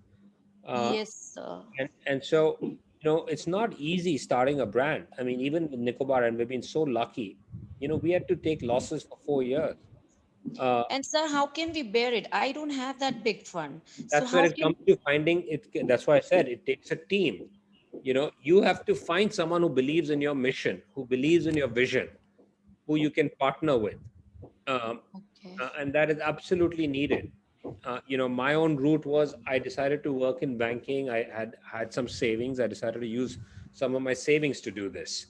Uh, Yes, sir. and so, it's not easy starting a brand. I mean, even with Nicobar, and we've been so lucky, we had to take losses for 4 years. Uh, And sir, how can we bear it? I don't have that big fund. So that's where how it can comes to finding it. That's why I said it takes a team. You have to find someone who believes in your mission, who believes in your vision, who you can partner with. Um, Okay. and that is absolutely needed. My own route was I decided to work in banking. I had some savings. I decided to use some of my savings to do this.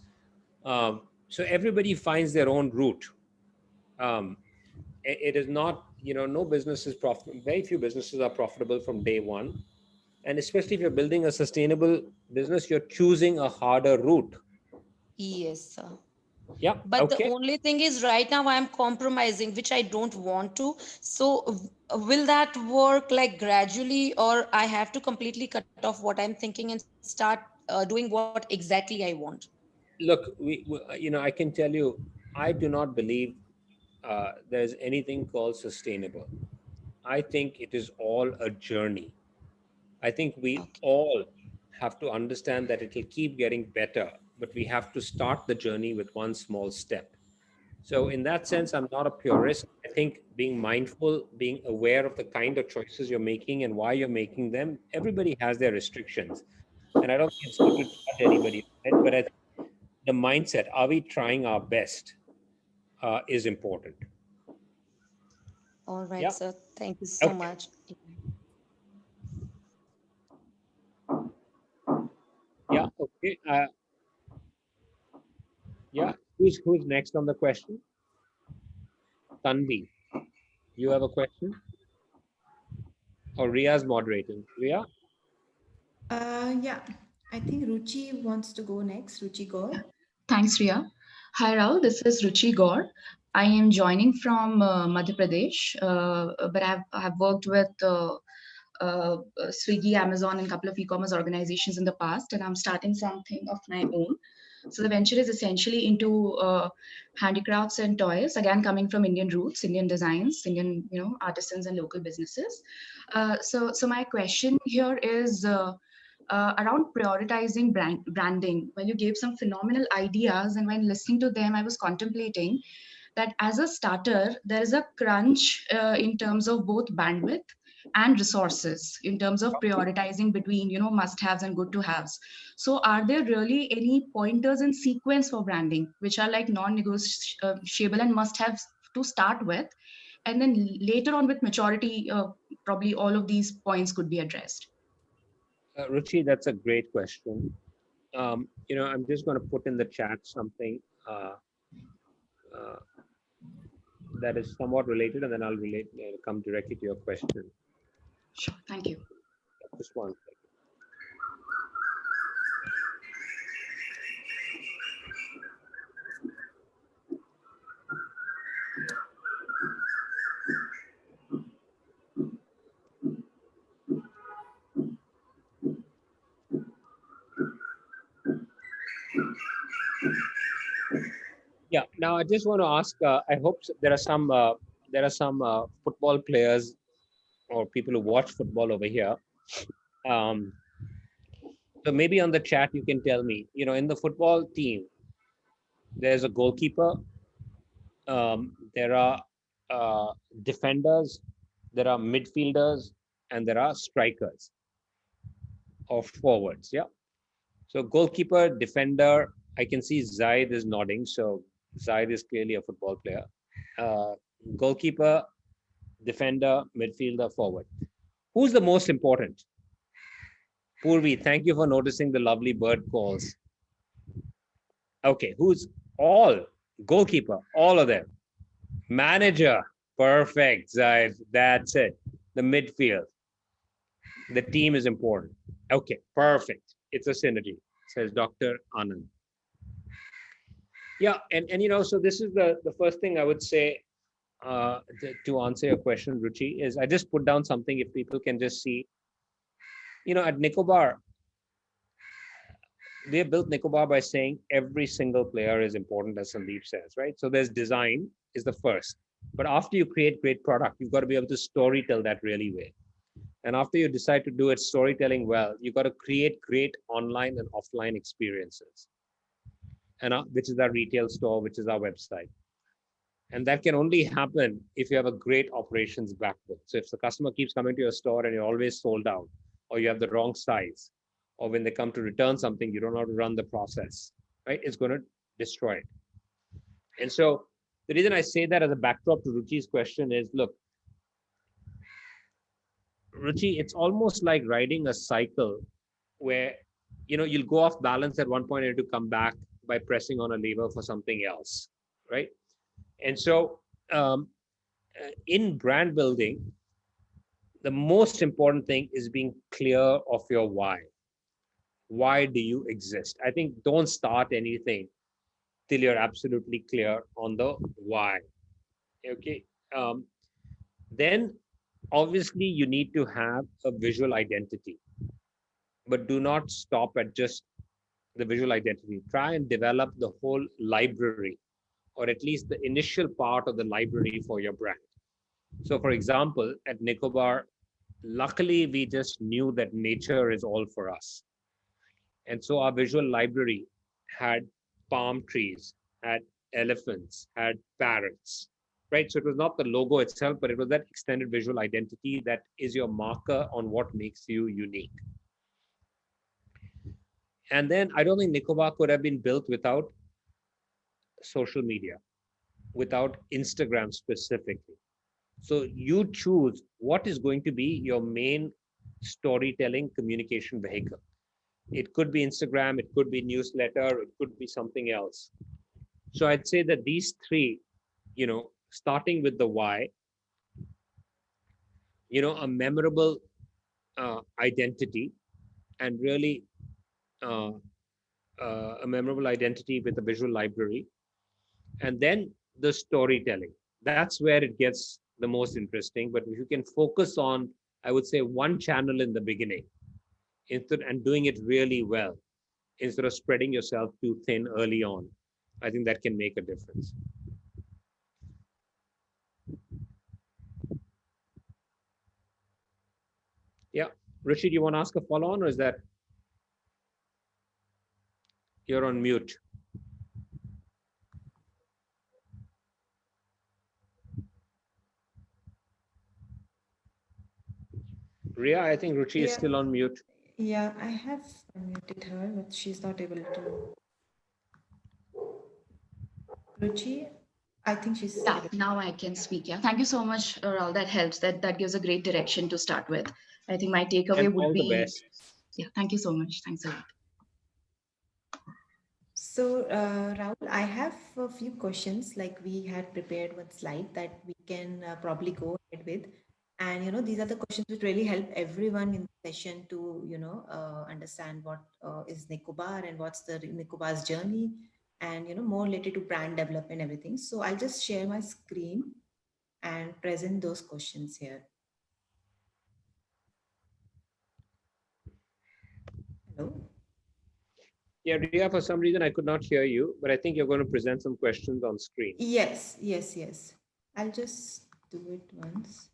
So everybody finds their own route. Um, it is not, no business is profitable. Very few businesses are profitable from day one. And especially if you're building a sustainable business, you're choosing a harder route. Yes, sir. Yeah. But the Okay. only thing is right now I'm compromising, which I don't want to. So will that work like gradually, or I have to completely cut off what I'm thinking and start doing what exactly I want? Look, I can tell you, I do not believe there's anything called sustainable. I think it is all a journey. I think we Okay. all have to understand that it will keep getting better, but we have to start the journey with one small step. So, in that sense, I'm not a purist. I think being mindful, being aware of the kind of choices you're making and why you're making them, everybody has their restrictions. And I don't think it's good to judge anybody, right? But I think the mindset, are we trying our best, is important. All right, Yeah. sir. Thank you so Okay. much. Yeah. Okay. Yeah. Who's next on the question? Tanvi, you have a question? Or Ria's moderating? Ria? Yeah, I think Ruchi wants to go next. Ruchi Gaur. Thanks, Ria. Hi, Raul. This is Ruchi Gaur. I am joining from Madhya Pradesh, but I've worked with Swiggy, Amazon, and a couple of e-commerce organizations in the past, and I'm starting something of my own. So the venture is essentially into handicrafts and toys. Again, coming from Indian roots, Indian designs, Indian artisans and local businesses. So my question here is. Around prioritizing branding. Well, you gave some phenomenal ideas, and when listening to them, I was contemplating that as a starter, there is a crunch in terms of both bandwidth and resources in terms of prioritizing between must-haves and good-to-haves. So, are there really any pointers in sequence for branding which are like non-negotiable and must-haves to start with, and then later on with maturity, probably all of these points could be addressed? Ruchi, that's a great question. I'm just going to put in the chat something uh, that is somewhat related, and then I'll come directly to your question. Sure, thank you. Just one second. Yeah. Now I just want to ask. I hope there are some football players or people who watch football over here. So maybe on the chat you can tell me. In the football team, there's a goalkeeper. There are defenders. There are midfielders, and there are strikers or forwards. Yeah. So goalkeeper, defender. I can see Zaid is nodding. So Zaid is clearly a football player. Goalkeeper, defender, midfielder, forward. Who's the most important? Purvi, thank you for noticing the lovely bird calls. Okay, who's all? Goalkeeper, all of them. Manager, perfect, Zaid. That's it. The midfield. The team is important. Okay, perfect. It's a synergy, says Dr. Anand. Yeah, and so this is the first thing I would say to answer your question, Ruchi, is I just put down something if people can just see. At Nicobar, they built Nicobar by saying every single player is important, as Sandeep says, right? So there's design is the first. But after you create great product, you've got to be able to story tell that really well. And after you decide to do it storytelling well, you've got to create great online and offline experiences. And which is our retail store, which is our website. And that can only happen if you have a great operations backbone. So if the customer keeps coming to your store and you're always sold out, or you have the wrong size, or when they come to return something, you don't know how to run the process, right? It's going to destroy it. And so the reason I say that as a backdrop to Ruchi's question is, look, Ruchi, it's almost like riding a cycle where, you'll go off balance at one point and to come back by pressing on a lever for something else, right? And so in brand building, the most important thing is being clear of your why. Why do you exist? I think don't start anything till you're absolutely clear on the why. Okay. Then obviously you need to have a visual identity, but do not stop at just the visual identity. Try and develop the whole library, or at least the initial part of the library for your brand. So for example, at Nicobar, luckily we just knew that nature is all for us. And so our visual library had palm trees, had elephants, had parrots, right? So it was not the logo itself, but it was that extended visual identity that is your marker on what makes you unique. And then I don't think Nicobar could have been built without social media, without Instagram specifically. So you choose what is going to be your main storytelling communication vehicle. It could be Instagram, it could be newsletter, it could be something else. So I'd say that these three, starting with the why, a memorable identity, and really a memorable identity with a visual library. And then the storytelling. That's where it gets the most interesting. But if you can focus on, I would say, one channel in the beginning and doing it really well, instead of spreading yourself too thin early on, I think that can make a difference. Yeah. Rishi, do you want to ask a follow on, or is that you're on mute? Ria, I think Ruchi is still on mute. Yeah, I have unmuted her, but she's not able to. Ruchi, I think she's. Yeah, now I can speak. Yeah, thank you so much, Raul. That helps. That gives a great direction to start with. I think my takeaway And would all be. the best. Yeah, thank you so much. Thanks a lot. So, Rahul, I have a few questions. Like we had prepared one slide that we can probably go ahead with, and these are the questions which really help everyone in the session to understand what is Nicobar and what's the Nicobar's journey, and more related to brand development and everything. So I'll just share my screen and present those questions here. Hello. Yeah, Ria, for some reason I could not hear you, but I think you're going to present some questions on screen. Yes, yes, yes. I'll just do it once.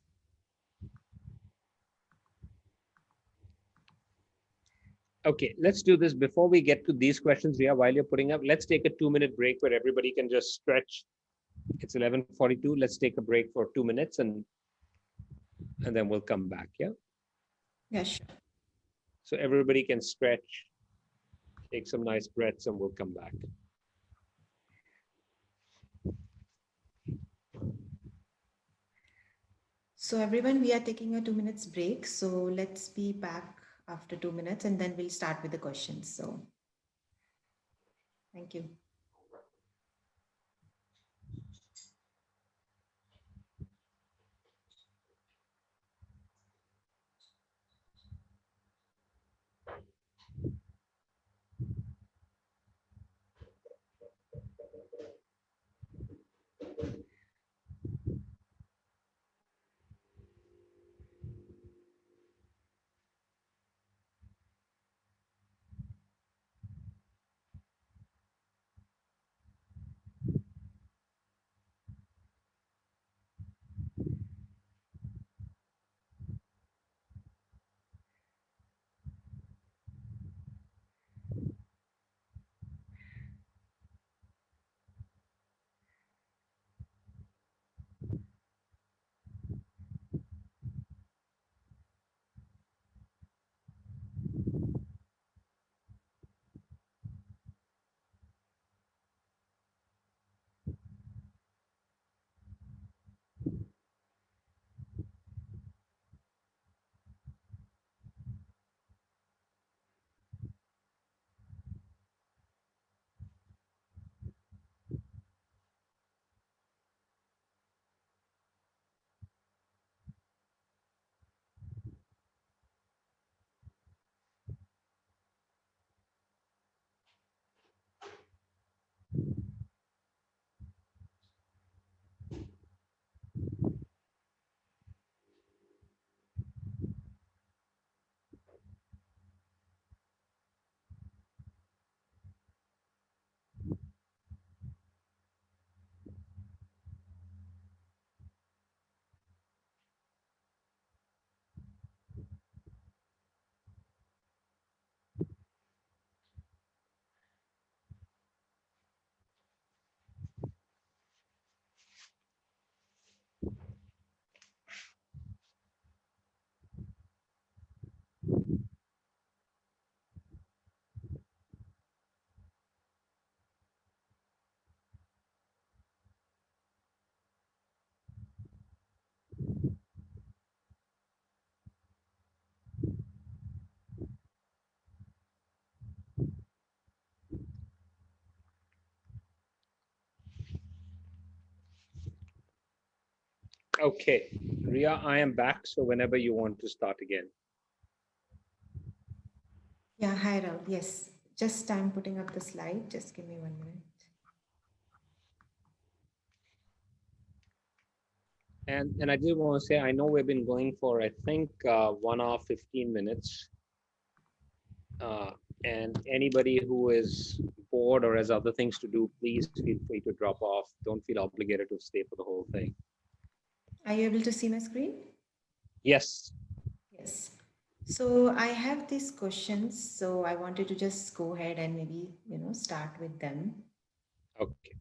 Okay, let's do this before we get to these questions, Ria. While you're putting up, let's take a 2-minute break where everybody can just stretch. It's 11:42. Let's take a break for 2 minutes and then we'll come back. Yeah. Yeah, sure. So everybody can stretch, take some nice breaths, and we'll come back. So everyone, we are taking a 2 minutes break. So let's be back after 2 minutes and then we'll start with the questions. So thank you. Okay, Ria, I am back. So whenever you want to start again. Yeah, hi Raul. Yes, just I'm putting up the slide. Just give me 1 minute. And I just want to say, I know we've been going for, I think, 1 hour, 15 minutes. Uh, and anybody who is bored or has other things to do, please feel free to drop off. Don't feel obligated to stay for the whole thing. Are you able to see my screen? Yes. Yes. So I have these questions. So I wanted to just go ahead and maybe, start with them. Okay.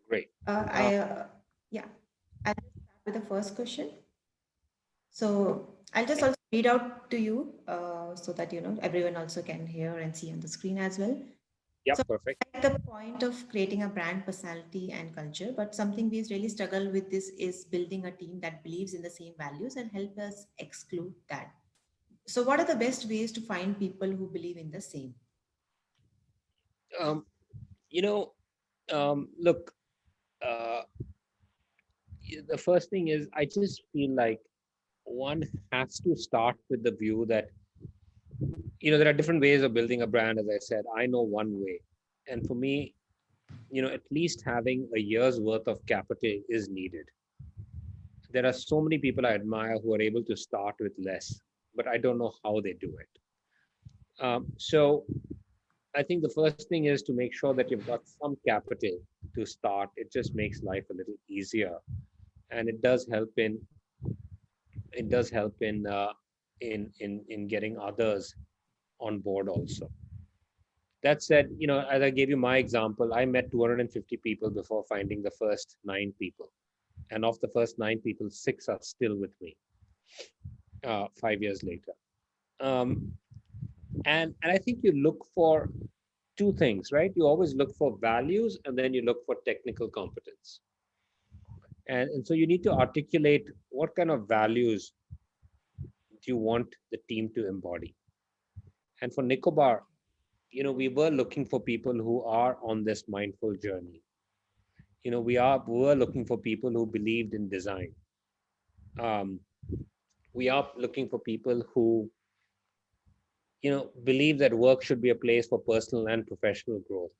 Great. Uh, Uh, I, uh, yeah, I'll just start with the first question. So I'll just also read out to you so that, everyone also can hear and see on the screen as well. yeah, So perfect. at the point of creating a brand personality and culture, but something we really struggle with this is building a team that believes in the same values and help us exclude that. So what are the best ways to find people who believe in the same? Um, you know, Look, uh, the first thing is I just feel like one has to start with the view that, there are different ways of building a brand. As I said, I know one way. And for me, at least having a year's worth of capital is needed. There are so many people I admire who are able to start with less, but I don't know how they do it. So I think the first thing is to make sure that you've got some capital to start. It just makes life a little easier, and it does help in getting others on board also. That said, as I gave you my example, I met 250 people before finding the first 9 people, and of the first 9 people, 6 are still with me 5 years later. Um, and I think you look for two things, right? You always look for values, and then you look for technical competence. And so you need to articulate what kind of values do you want the team to embody. And for Nicobar, we were looking for people who are on this mindful journey. We were looking for people who believed in design. Um, we are looking for people who, believe that work should be a place for personal and professional growth,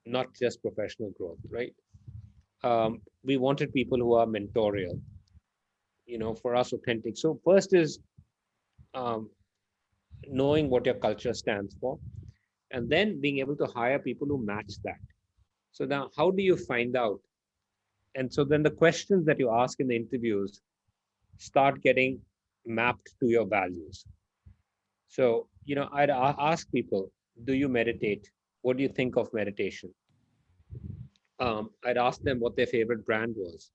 not just professional growth, right? We wanted people who are mentorial, for us, authentic. So first is um, knowing what your culture stands for, and then being able to hire people who match that. So now, how do you find out? And so then the questions that you ask in the interviews start getting mapped to your values. So, I'd ask people, do you meditate? What do you think of meditation? I'd ask them what their favorite brand was.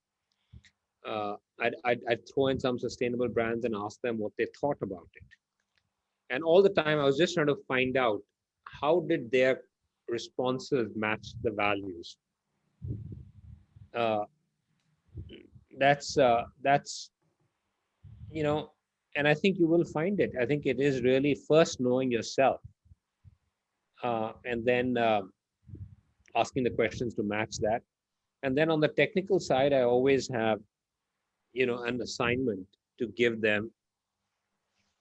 I'd throw in some sustainable brands and ask them what they thought about it. And all the time, I was just trying to find out how did their responses match the values. Uh, that's you know, and I think you will find it. I think it is really first knowing yourself, and then asking the questions to match that. And then on the technical side, I always have, an assignment to give them,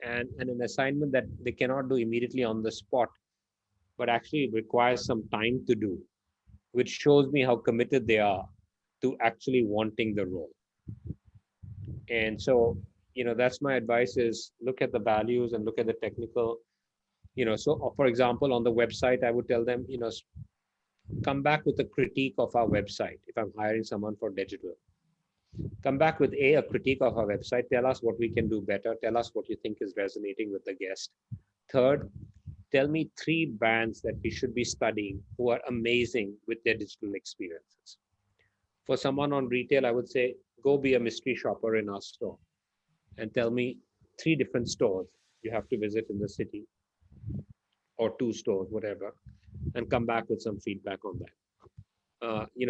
and an assignment that they cannot do immediately on the spot, but actually requires some time to do, which shows me how committed they are to actually wanting the role. And so, that's my advice is look at the values and look at the technical, so for example, on the website, I would tell them, come back with a critique of our website. If I'm hiring someone for digital, come back with a critique of our website. Tell us what we can do better. Tell us what you think is resonating with the guest. Third, tell me 3 brands that we should be studying who are amazing with their digital experiences. For someone on retail, I would say, go be a mystery shopper in our store and tell me 3 different stores you have to visit in the city, or 2 stores, whatever, and come back with some feedback on that.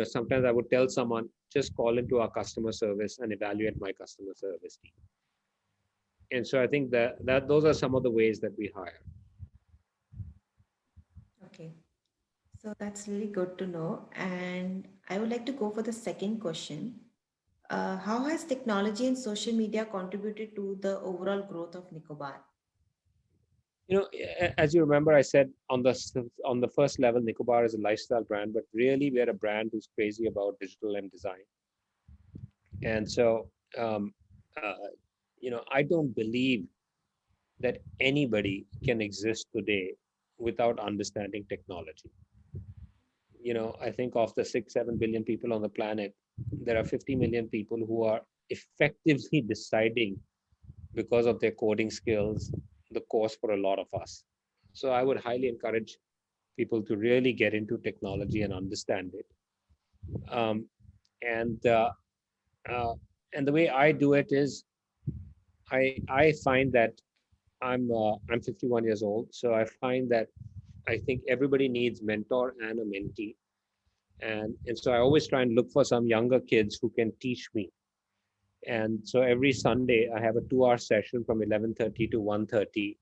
Sometimes I would tell someone, just call into our customer service and evaluate my customer service team. And so I think that those are some of the ways that we hire. Okay. So that's really good to know. And I would like to go for the second question. How has technology and social media contributed to the overall growth of Nicobar? As you remember, I said on the first level, Nicobar is a lifestyle brand, but really we're a brand who's crazy about digital and design. And so, um, uh, I don't believe that anybody can exist today without understanding technology. I think of the 6-7 billion people on the planet, there are 50 million people who are effectively deciding, because of their coding skills, the course for a lot of us. So I would highly encourage people to really get into technology and understand it. Um, and uh, and the way I do it is, I find that I'm 51 years old, so I find that I think everybody needs mentor and a mentee, and so I always try and look for some younger kids who can teach me. And so every Sunday I have a 2-hour session from 11:30 to 1:30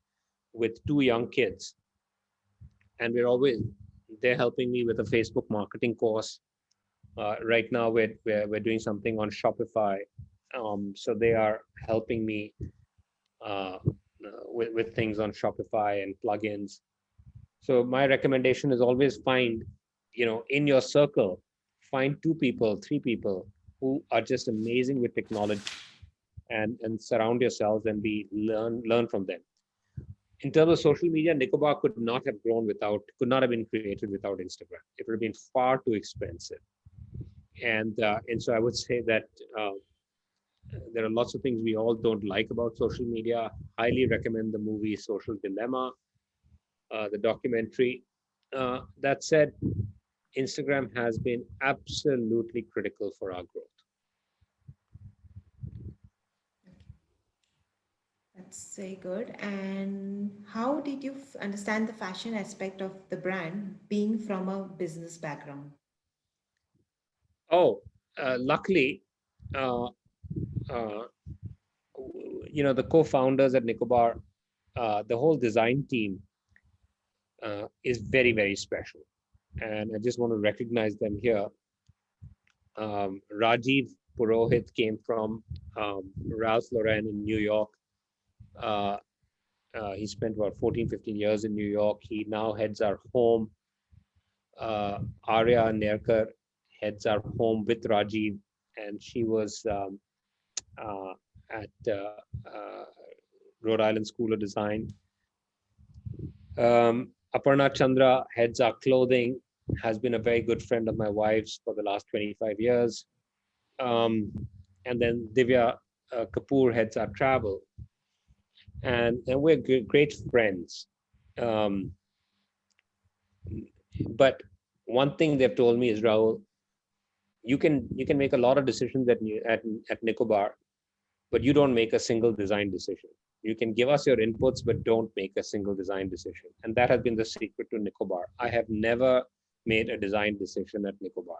with two young kids, and they're helping me with a Facebook marketing course. Right now we're doing something on Shopify, so they are helping me with things on Shopify and plugins. So my recommendation is always find, in your circle, find 2 people, 3 people who are just amazing with technology, and surround yourselves and learn from them. In terms of social media, Nicobar could not have been created without Instagram. It would have been far too expensive. And so I would say that there are lots of things we all don't like about social media. Highly recommend the movie Social Dilemma, the documentary. That said, Instagram has been absolutely critical for our growth. That's very good. And how did you understand the fashion aspect of the brand being from a business background? Oh, luckily, uh, uh, the co-founders at Nicobar, the whole design team is very, very special. And I just want to recognize them here. Rajiv Purohit came from Ralph Lauren in New York. Uh, he spent about 14, 15 years in New York. He now heads our home. Arya Nerkar heads our home with Rajiv, and she was uh, at Rhode Island School of Design. Aparna Chandra heads our clothing, has been a very good friend of my wife's for the last 25 years. Um, and then Divya Kapoor heads our travel. And we're great friends. Um, but one thing they've told me is, Rahul, you can make a lot of decisions at Nicobar, but you don't make a single design decision. You can give us your inputs, but don't make a single design decision. And that has been the secret to Nicobar. I have never made a design decision at Nicobar.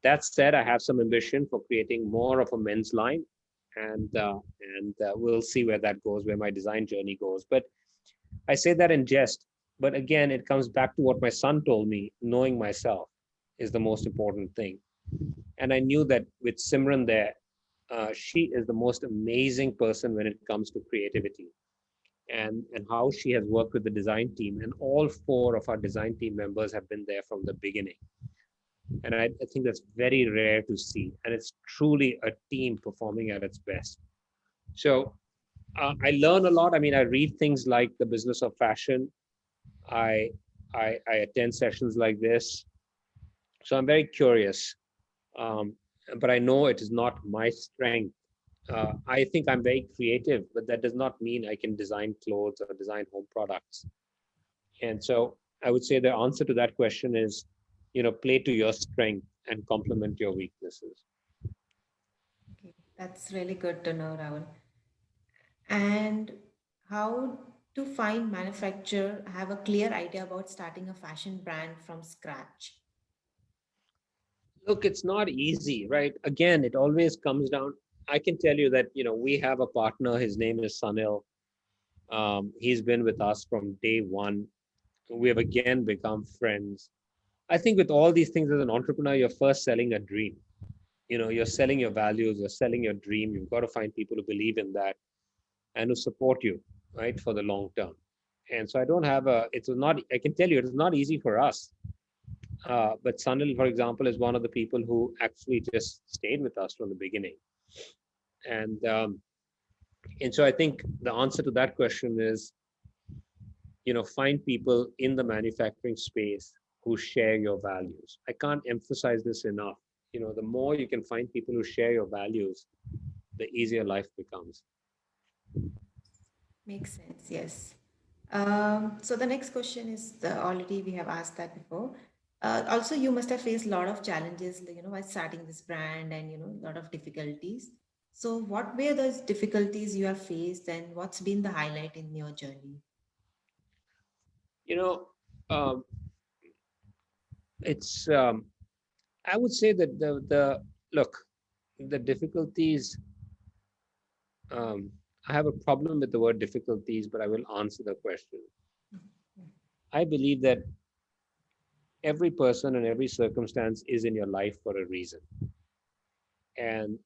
That said, I have some ambition for creating more of a men's line, and we'll see where that goes, where my design journey goes. But I say that in jest. But again, it comes back to what my son told me: knowing myself is the most important thing. And I knew that with Simran there, she is the most amazing person when it comes to creativity, and how she has worked with the design team. And all 4 of our design team members have been there from the beginning. And I think that's very rare to see. And it's truly a team performing at its best. So I learn a lot. I mean, I read things like The Business of Fashion. I, I attend sessions like this. So I'm very curious. Um, but I know it is not my strength. I think I'm very creative, but that does not mean I can design clothes or design home products. And so I would say the answer to that question is, play to your strength and complement your weaknesses. Okay, that's really good to know, Rahul. And how to find manufacturer have a clear idea about starting a fashion brand from scratch. Look, it's not easy, right? Again, it always comes down. I can tell you that, we have a partner. His name is Sanil. He's been with us from day one. We have again become friends. I think with all these things as an entrepreneur, you're first selling a dream. You're selling your values, you're selling your dream. You've got to find people who believe in that and who support you, right, for the long term. And so I don't have I can tell you, it's not easy for us. But Sanil, for example, is one of the people who actually just stayed with us from the beginning. And so I think the answer to that question is, find people in the manufacturing space who share your values. I can't emphasize this enough. The more you can find people who share your values, the easier life becomes. Makes sense, yes. So the next question is already we have asked that before. Also, you must have faced a lot of challenges, while starting this brand and, a lot of difficulties. So what were those difficulties you have faced and what's been the highlight in your journey? You know, um, it's I would say that the look, the difficulties. I have a problem with the word difficulties, but I will answer the question. I believe that every person and every circumstance is in your life for a reason, and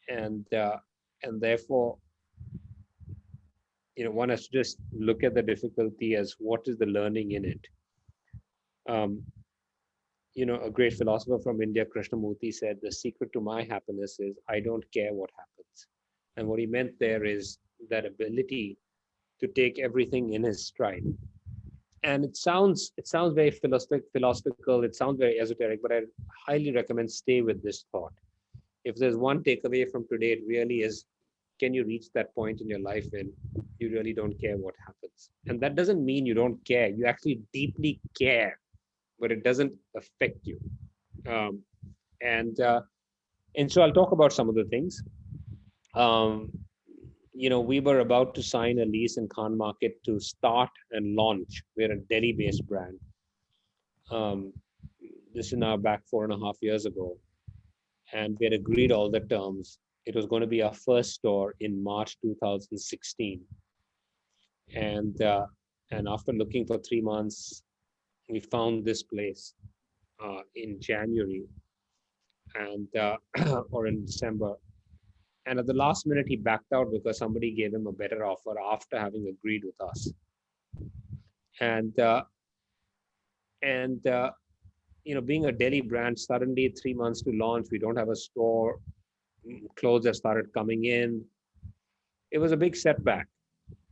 and uh, and therefore, one has to just look at the difficulty as what is the learning in it. Um, a great philosopher from India, Krishnamurti, said, "The secret to my happiness is I don't care what happens." And what he meant there is that ability to take everything in his stride. And it sounds very philosophical. It sounds very esoteric, but I highly recommend stay with this thought. If there's one takeaway from today, it really is: can you reach that point in your life when you really don't care what happens? And that doesn't mean you don't care. You actually deeply care, but it doesn't affect you. Um, and so I'll talk about some of the things. Um, we were about to sign a lease in Khan Market to start and launch. We're a Delhi-based brand. Um, this is now back 4.5 years ago, and we had agreed all the terms. It was going to be our first store in March 2016, and after looking for 3 months, we found this place in January, and or in December. And at the last minute, he backed out because somebody gave him a better offer after having agreed with us. And and being a Delhi brand, suddenly 3 months to launch, we don't have a store. Clothes have started coming in. It was a big setback,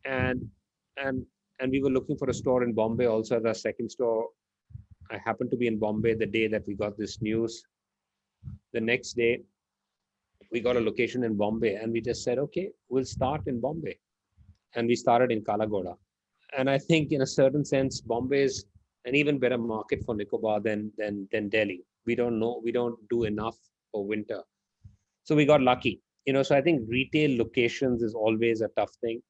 and and and we were looking for a store in Bombay also as our second store. I happened to be in Bombay the day that we got this news. The next day, we got a location in Bombay, and we just said, okay, we'll start in Bombay, and we started in Kalagoda. And I think, in a certain sense, Bombay is an even better market for Nicobar than Delhi. We don't do enough for winter, so we got lucky. So I think retail locations is always a tough thing.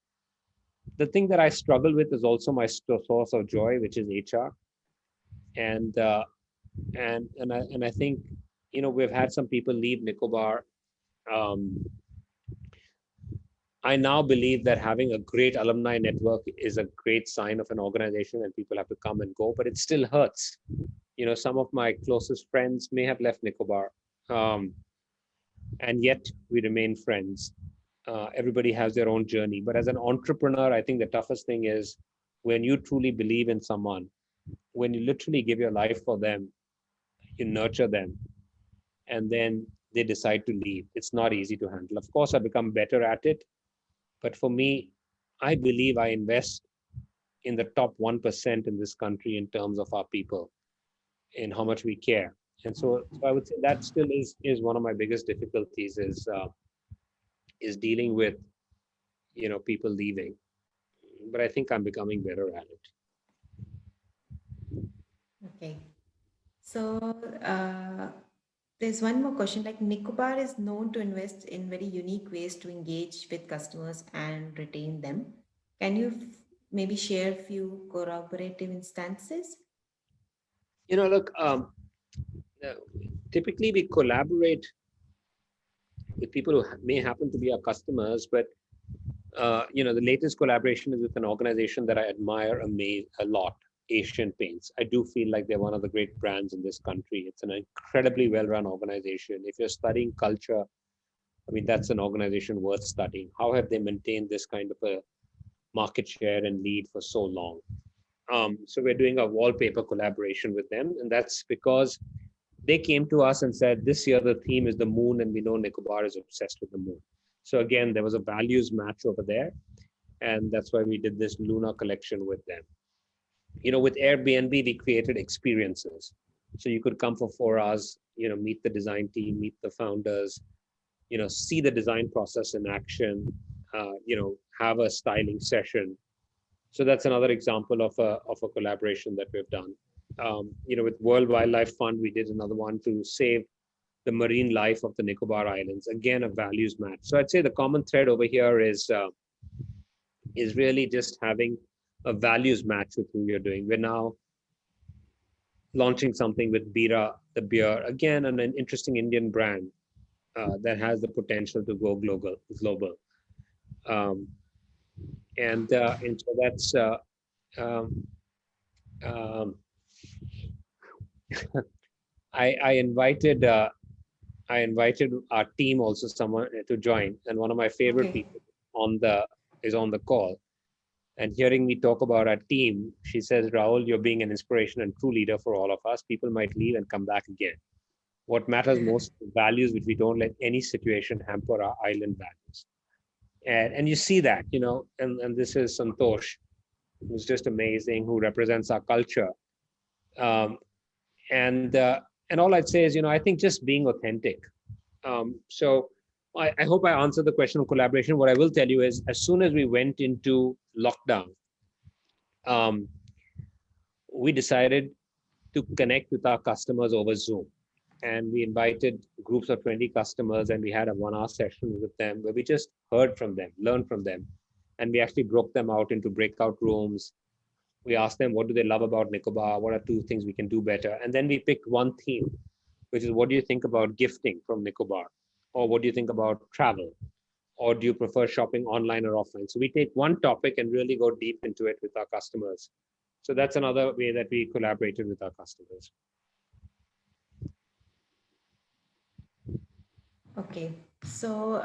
The thing that I struggle with is also my source of joy, which is HR. And I think, we've had some people leave Nicobar. Um, I now believe that having a great alumni network is a great sign of an organization, and people have to come and go, but it still hurts. Some of my closest friends may have left Nicobar, and yet we remain friends. Everybody has their own journey. But as an entrepreneur, I think the toughest thing is when you truly believe in someone, when you literally give your life for them, you nurture them, and then they decide to leave. It's not easy to handle. Of course, I've become better at it. But for me, I believe I invest in the top 1% in this country in terms of our people, in how much we care. And so I would say that still is one of my biggest difficulties is dealing with people leaving. But I think I'm becoming better at it. Okay. So there's one more question. Like Nicobar is known to invest in very unique ways to engage with customers and retain them. Can you maybe share a few corroborative instances? Look, uh, typically we collaborate with people who may happen to be our customers, but the latest collaboration is with an organization that I admire a lot, Asian Paints. I do feel like they're one of the great brands in this country. It's an incredibly well-run organization. If you're studying culture, I mean, that's an organization worth studying. How have they maintained this kind of a market share and lead for so long. So we're doing a wallpaper collaboration with them, and that's because they came to us and said, this year the theme is the moon, and we know Nicobar is obsessed with the moon. So again, there was a values match over there, and that's why we did this Luna collection with them. With Airbnb, we created experiences. So you could come for 4 hours, meet the design team, meet the founders, see the design process in action, have a styling session. So that's another example of a collaboration that we've done. With World Wildlife Fund, we did another one to save the marine life of the Nicobar Islands. Again, a values match. So I'd say the common thread over here is really just having a values match with who you're doing. We're now launching something with Bira, the beer, again, an interesting Indian brand that has the potential to go global. And so that's I invited our team also, someone to join, and one of my favorite people is on the call. And hearing me talk about our team, she says, Rahul, you're being an inspiration and true leader for all of us. People might leave and come back again. What matters most is values, which we don't let any situation hamper our island values. And you see that, and this is Santosh, who's just amazing, who represents our culture. And all I'd say is, I think just being authentic. So I hope I answered the question of collaboration. What I will tell you is, as soon as we went into lockdown, we decided to connect with our customers over Zoom. And we invited groups of 20 customers, and we had a 1-hour session with them where we just heard from them, learned from them. And we actually broke them out into breakout rooms. We asked them, what do they love about Nicobar? What are 2 things we can do better? And then we picked one theme, which is, what do you think about gifting from Nicobar? Or what do you think about travel? Or do you prefer shopping online or offline? So we take one topic and really go deep into it with our customers. So that's another way that we collaborated with our customers. Okay, so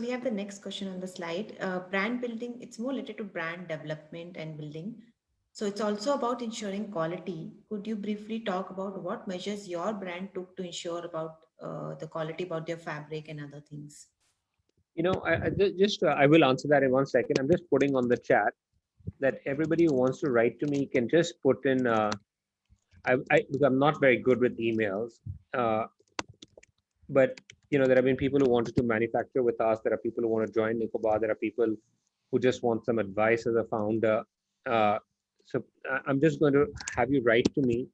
we have the next question on the slide. Brand building, it's more related to brand development and building. So it's also about ensuring quality. Could you briefly talk about what measures your brand took to ensure about the quality about their fabric and other things? I will answer that in 1 second. I'm just putting on the chat that everybody who wants to write to me can just put in, because I'm not very good with emails, but there have been people who wanted to manufacture with us. There are people who want to join Nicobar. There are people who just want some advice as a founder. So I'm just going to have you write to me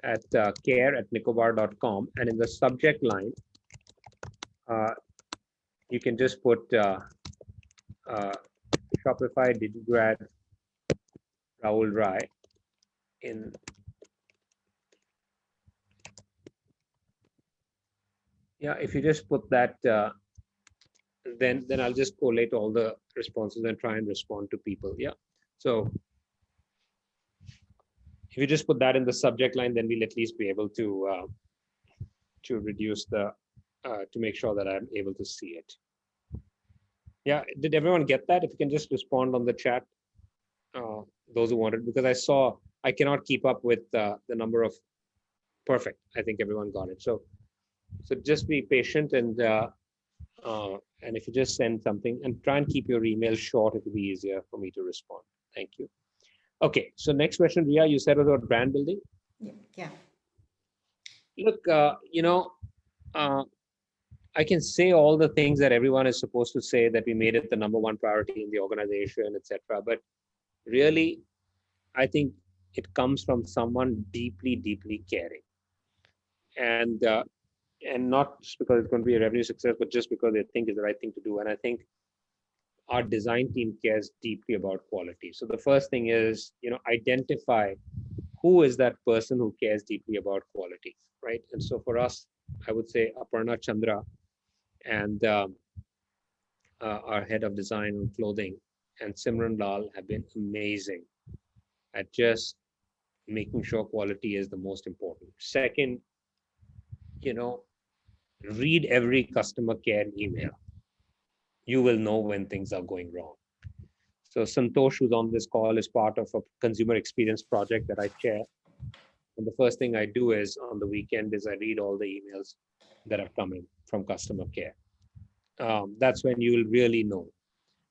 at care@nicobar.com, and in the subject line, you can just put Shopify Digigrad Rahul Rai in. Yeah, if you just put that, then I'll just collate all the responses and try and respond to people. Yeah. So if you just put that in the subject line, then we'll at least be able to reduce the to make sure that I'm able to see it. Yeah, did everyone get that? If you can just respond on the chat, those who wanted, because I cannot keep up with the number of. Perfect. I think everyone got it. So just be patient, and if you just send something and try and keep your email short, it will be easier for me to respond. Thank you. Okay, so next question, Ria, you said about brand building. Yeah. Look, I can say all the things that everyone is supposed to say, that we made it the #1 priority in the organization, etc. But really, I think it comes from someone deeply, deeply caring, and not just because it's going to be a revenue success, but just because they think it's the right thing to do. And I think our design team cares deeply about quality. So the first thing is, identify who is that person who cares deeply about quality, right? And so for us, I would say Aparna Chandra and our head of design and clothing and Simran Lal have been amazing at just making sure quality is the most important. Second, read every customer care email. You will know when things are going wrong. So Santosh, who's on this call, is part of a consumer experience project that I chair. And the first thing I do is on the weekend is I read all the emails that are coming from customer care. That's when you will really know,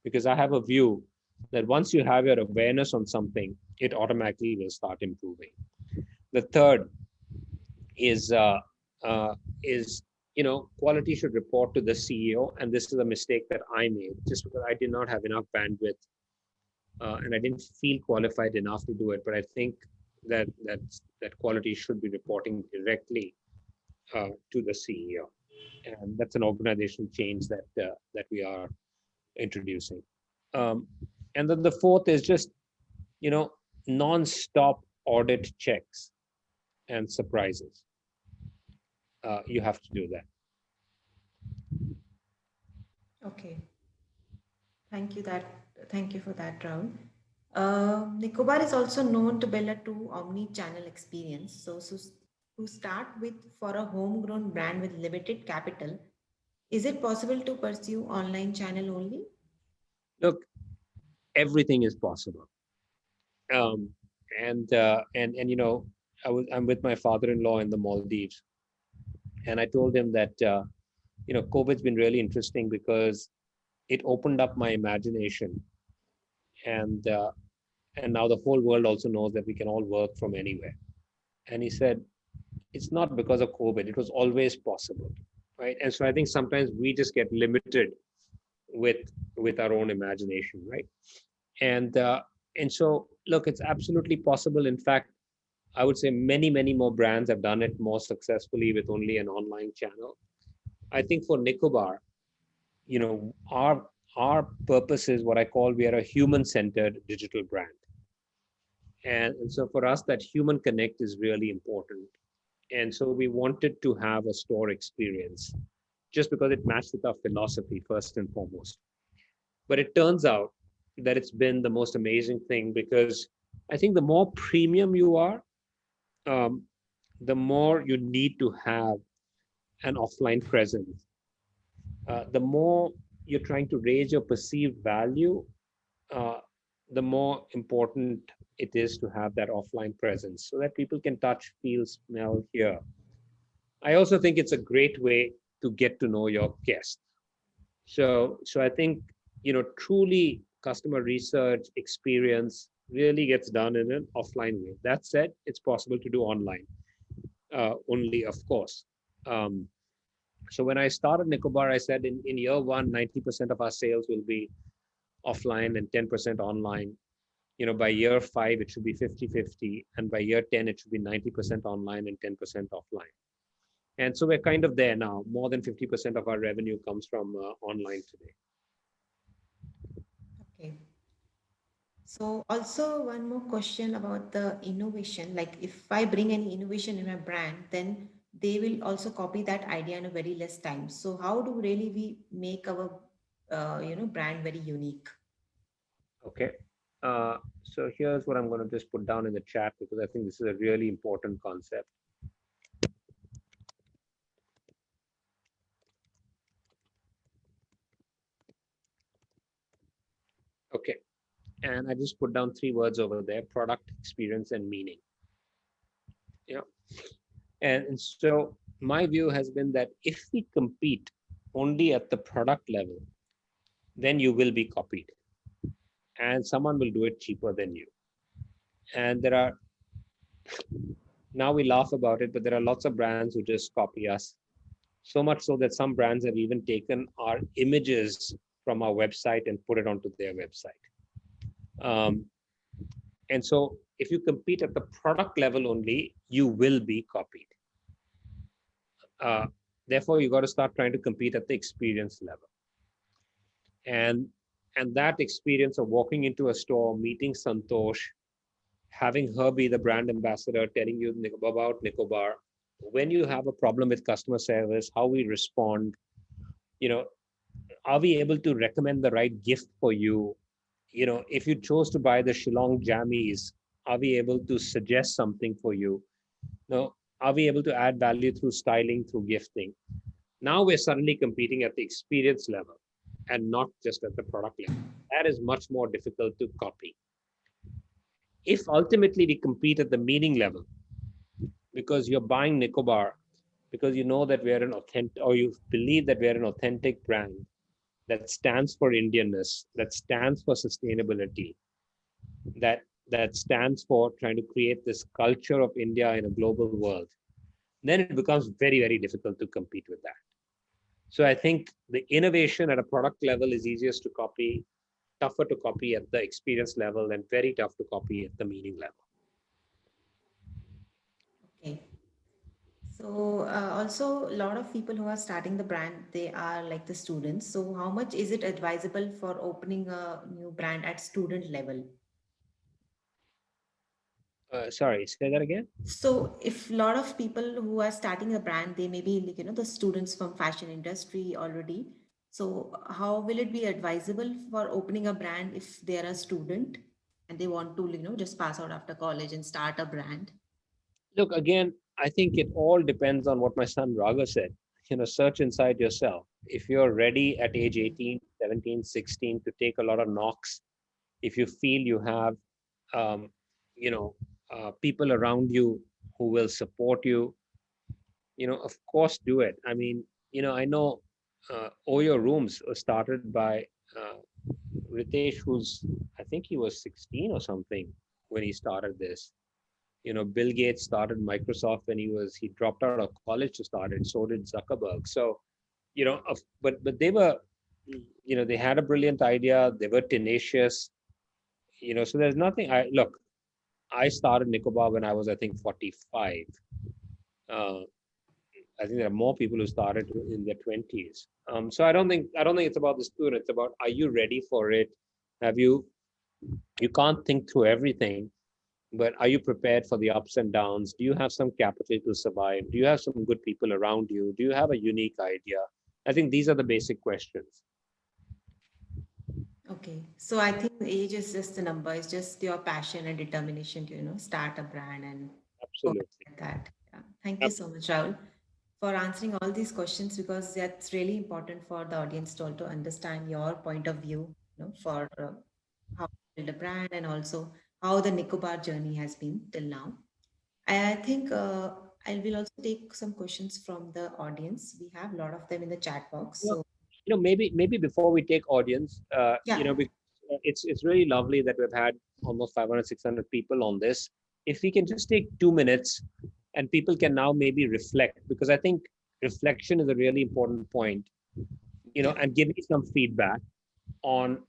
because I have a view that once you have your awareness on something, it automatically will start improving. The third is quality should report to the CEO, and this is a mistake that I made just because I did not have enough bandwidth and I didn't feel qualified enough to do it. But I think that quality should be reporting directly to the CEO, and that's an organizational change that we are introducing. And then the fourth is just non-stop audit checks and surprises. You have to do that. Okay. Thank you for that, Rahul. Nicobar is also known to build a true omni-channel experience. So to start with, for a homegrown brand with limited capital, is it possible to pursue online channel only? Look, everything is possible. And I'm with my father-in-law in the Maldives, and I told him that COVID's been really interesting because it opened up my imagination, and now the whole world also knows that we can all work from anywhere. And he said, it's not because of COVID, it was always possible, right? And so I think sometimes we just get limited with our own imagination, right? And so look, it's absolutely possible. In fact, I would say many more brands have done it more successfully with only an online channel. I think for Nicobar, our purpose is what I call, we are a human-centered digital brand. And so for us, that human connect is really important. And so we wanted to have a store experience just because it matched with our philosophy first and foremost. But it turns out that it's been the most amazing thing, because I think the more premium you are, the more you need to have an offline presence. The more you're trying to raise your perceived value, the more important it is to have that offline presence so that people can touch, feel, smell, hear. I also think it's a great way to get to know your guests. So I think, truly customer research experience really gets done in an offline way. That said, it's possible to do online only, of course. So when I started Nicobar, I said in year one, 90% of our sales will be offline and 10% online. By year 5, it should be 50-50. And by year 10, it should be 90% online and 10% offline. And so we're kind of there now. More than 50% of our revenue comes from online today. Okay. So also one more question about the innovation. Like if I bring any innovation in my brand, then they will also copy that idea in a very less time. So how do really we make our brand very unique? Okay. So here's what I'm going to just put down in the chat, because I think this is a really important concept. Okay. And I just put down 3 words over there: product, experience, and meaning. Yeah. And so my view has been that if we compete only at the product level, then you will be copied. And someone will do it cheaper than you. And now we laugh about it, but there are lots of brands who just copy us. So much so that some brands have even taken our images from our website and put it onto their website. And so if you compete at the product level only, you will be copied. Therefore, you got to start trying to compete at the experience level. And that experience of walking into a store, meeting Santosh, having her be the brand ambassador, telling you about Nicobar, when you have a problem with customer service, how we respond, are we able to recommend the right gift for you? If you chose to buy the Shillong jammies, are we able to suggest something for you? Are we able to add value through styling, through gifting? Now we're suddenly competing at the experience level. and not just at the product level. That is much more difficult to copy. If ultimately we compete at the meaning level, because you're buying Nicobar, because you know that we're an authentic, or you believe that we're an authentic brand that stands for Indianness, that stands for sustainability, that stands for trying to create this culture of India in a global world, then it becomes very, very difficult to compete with that. So I think the innovation at a product level is easiest to copy, tougher to copy at the experience level, and very tough to copy at the meaning level. Okay. So also a lot of people who are starting the brand, they are like the students. So how much is it advisable for opening a new brand at student level? Sorry, say that again. So if a lot of people who are starting a brand, they may be like, the students from fashion industry already. So how will it be advisable for opening a brand if they are a student and they want to, just pass out after college and start a brand? Look, again, I think it all depends on what my son Raga said. Search inside yourself. If you're ready at age 18, 17, 16 to take a lot of knocks, if you feel you have, um, people around you who will support you, of course, do it. I mean, I know Oyo Rooms was started by Ritesh, who's, I think he was 16 or something when he started this. Bill Gates started Microsoft when he dropped out of college to start it. So did Zuckerberg. So, but they were, they had a brilliant idea. They were tenacious. So there's nothing. I started Nicobar when I was, I think, 45. Uh, I think there are more people who started in their 20s. So I don't think it's about the student. It's about, are you ready for it? Have you can't think through everything, but are you prepared for the ups and downs? Do you have some capital to survive? Do you have some good people around you? Do you have a unique idea? I think these are the basic questions. Okay. So I think age is just a number. It's just your passion and determination to, start a brand and go ahead Absolutely. with that. Yeah. Thank you so much, Rahul, for answering all these questions because that's really important for the audience to also understand your point of view, for how to build a brand and also how the Nicobar journey has been till now. I think I will also take some questions from the audience. We have a lot of them in the chat box. Well, So maybe before we take audience, yeah, because it's really lovely that we've had almost 500, 600 people on this. If we can just take 2 minutes and people can now maybe reflect, because I think reflection is a really important point, yeah. and give me some feedback on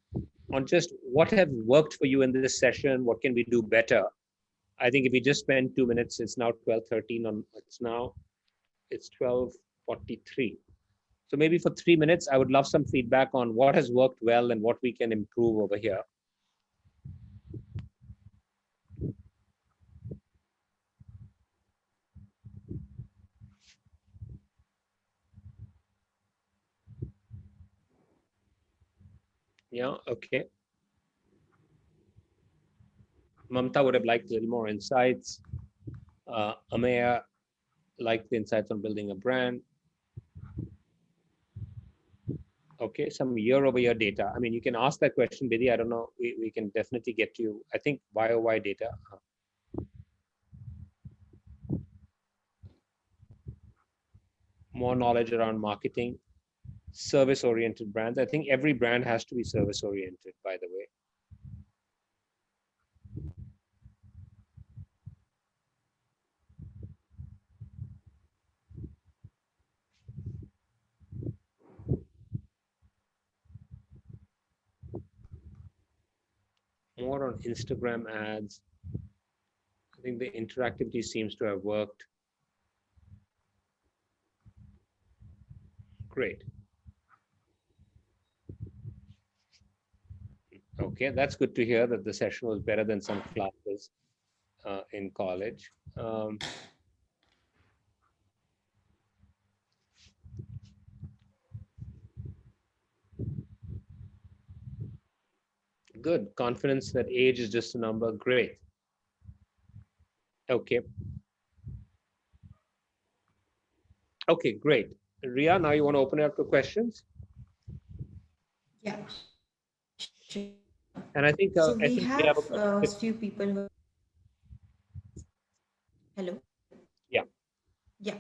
just what have worked for you in this session. What can we do better? I think if we just spend 2 minutes, it's now 12:13 on. It's 12:43. So maybe for 3 minutes, I would love some feedback on what has worked well and what we can improve over here. Yeah, okay. Mamta would have liked a little more insights. Ameya liked the insights on building a brand. Okay, some year-over-year data. I mean, you can ask that question, Bidhi. I don't know. We can definitely get you, I think, YOY data. More knowledge around marketing, service-oriented brands. I think every brand has to be service-oriented, by the way. More on Instagram ads. I think the interactivity seems to have worked. Great. Okay, that's good to hear that the session was better than some classes in college. Good. Confidence that age is just a number. Great. Okay. Okay, great. Ria, now you want to open it up to questions? Sure. And I think So we we have have a a few people who. Hello. yeah. Yeah.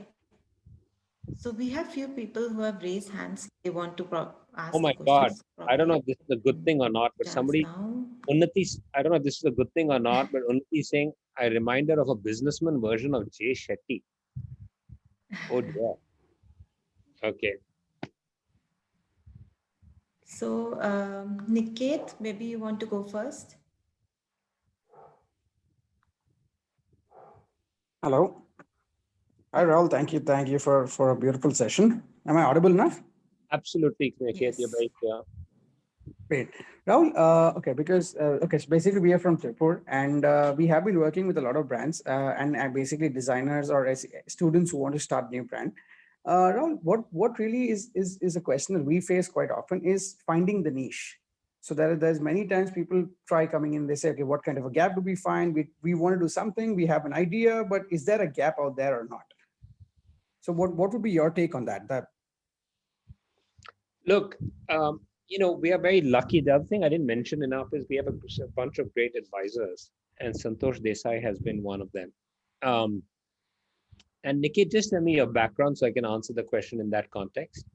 So we have few people who have raised hands. They want to Oh ask the my God. questions. I don't Probably know I if this is a good can thing or not, but chance somebody, now. I don't know if this is a good thing or not, but Unnati is saying, a reminder of a businessman version of Jay Shetty. Oh dear. Okay. So Niket, maybe you want to go first. Hello. Hi, Yeah. Rahul. Thank you for a beautiful session. Am I audible enough? Absolutely, Niket, you're Yes. very clear. Great. Rahul, okay, because, okay, so basically we are from Tripur and we have been working with a lot of brands and basically designers or students who want to start new brand. Rahul, what really is a question that we face quite often is finding the niche. So there's many times people try coming in, they say, okay, what kind of a gap do we find? We want to do something, we have an idea, but is there a gap out there or not? So what would be your take on that? Look, we are very lucky. The other thing I didn't mention enough is we have a bunch of great advisors, and Santosh Desai has been one of them. Um, and Niket, just tell me your background so I can answer the question in that context.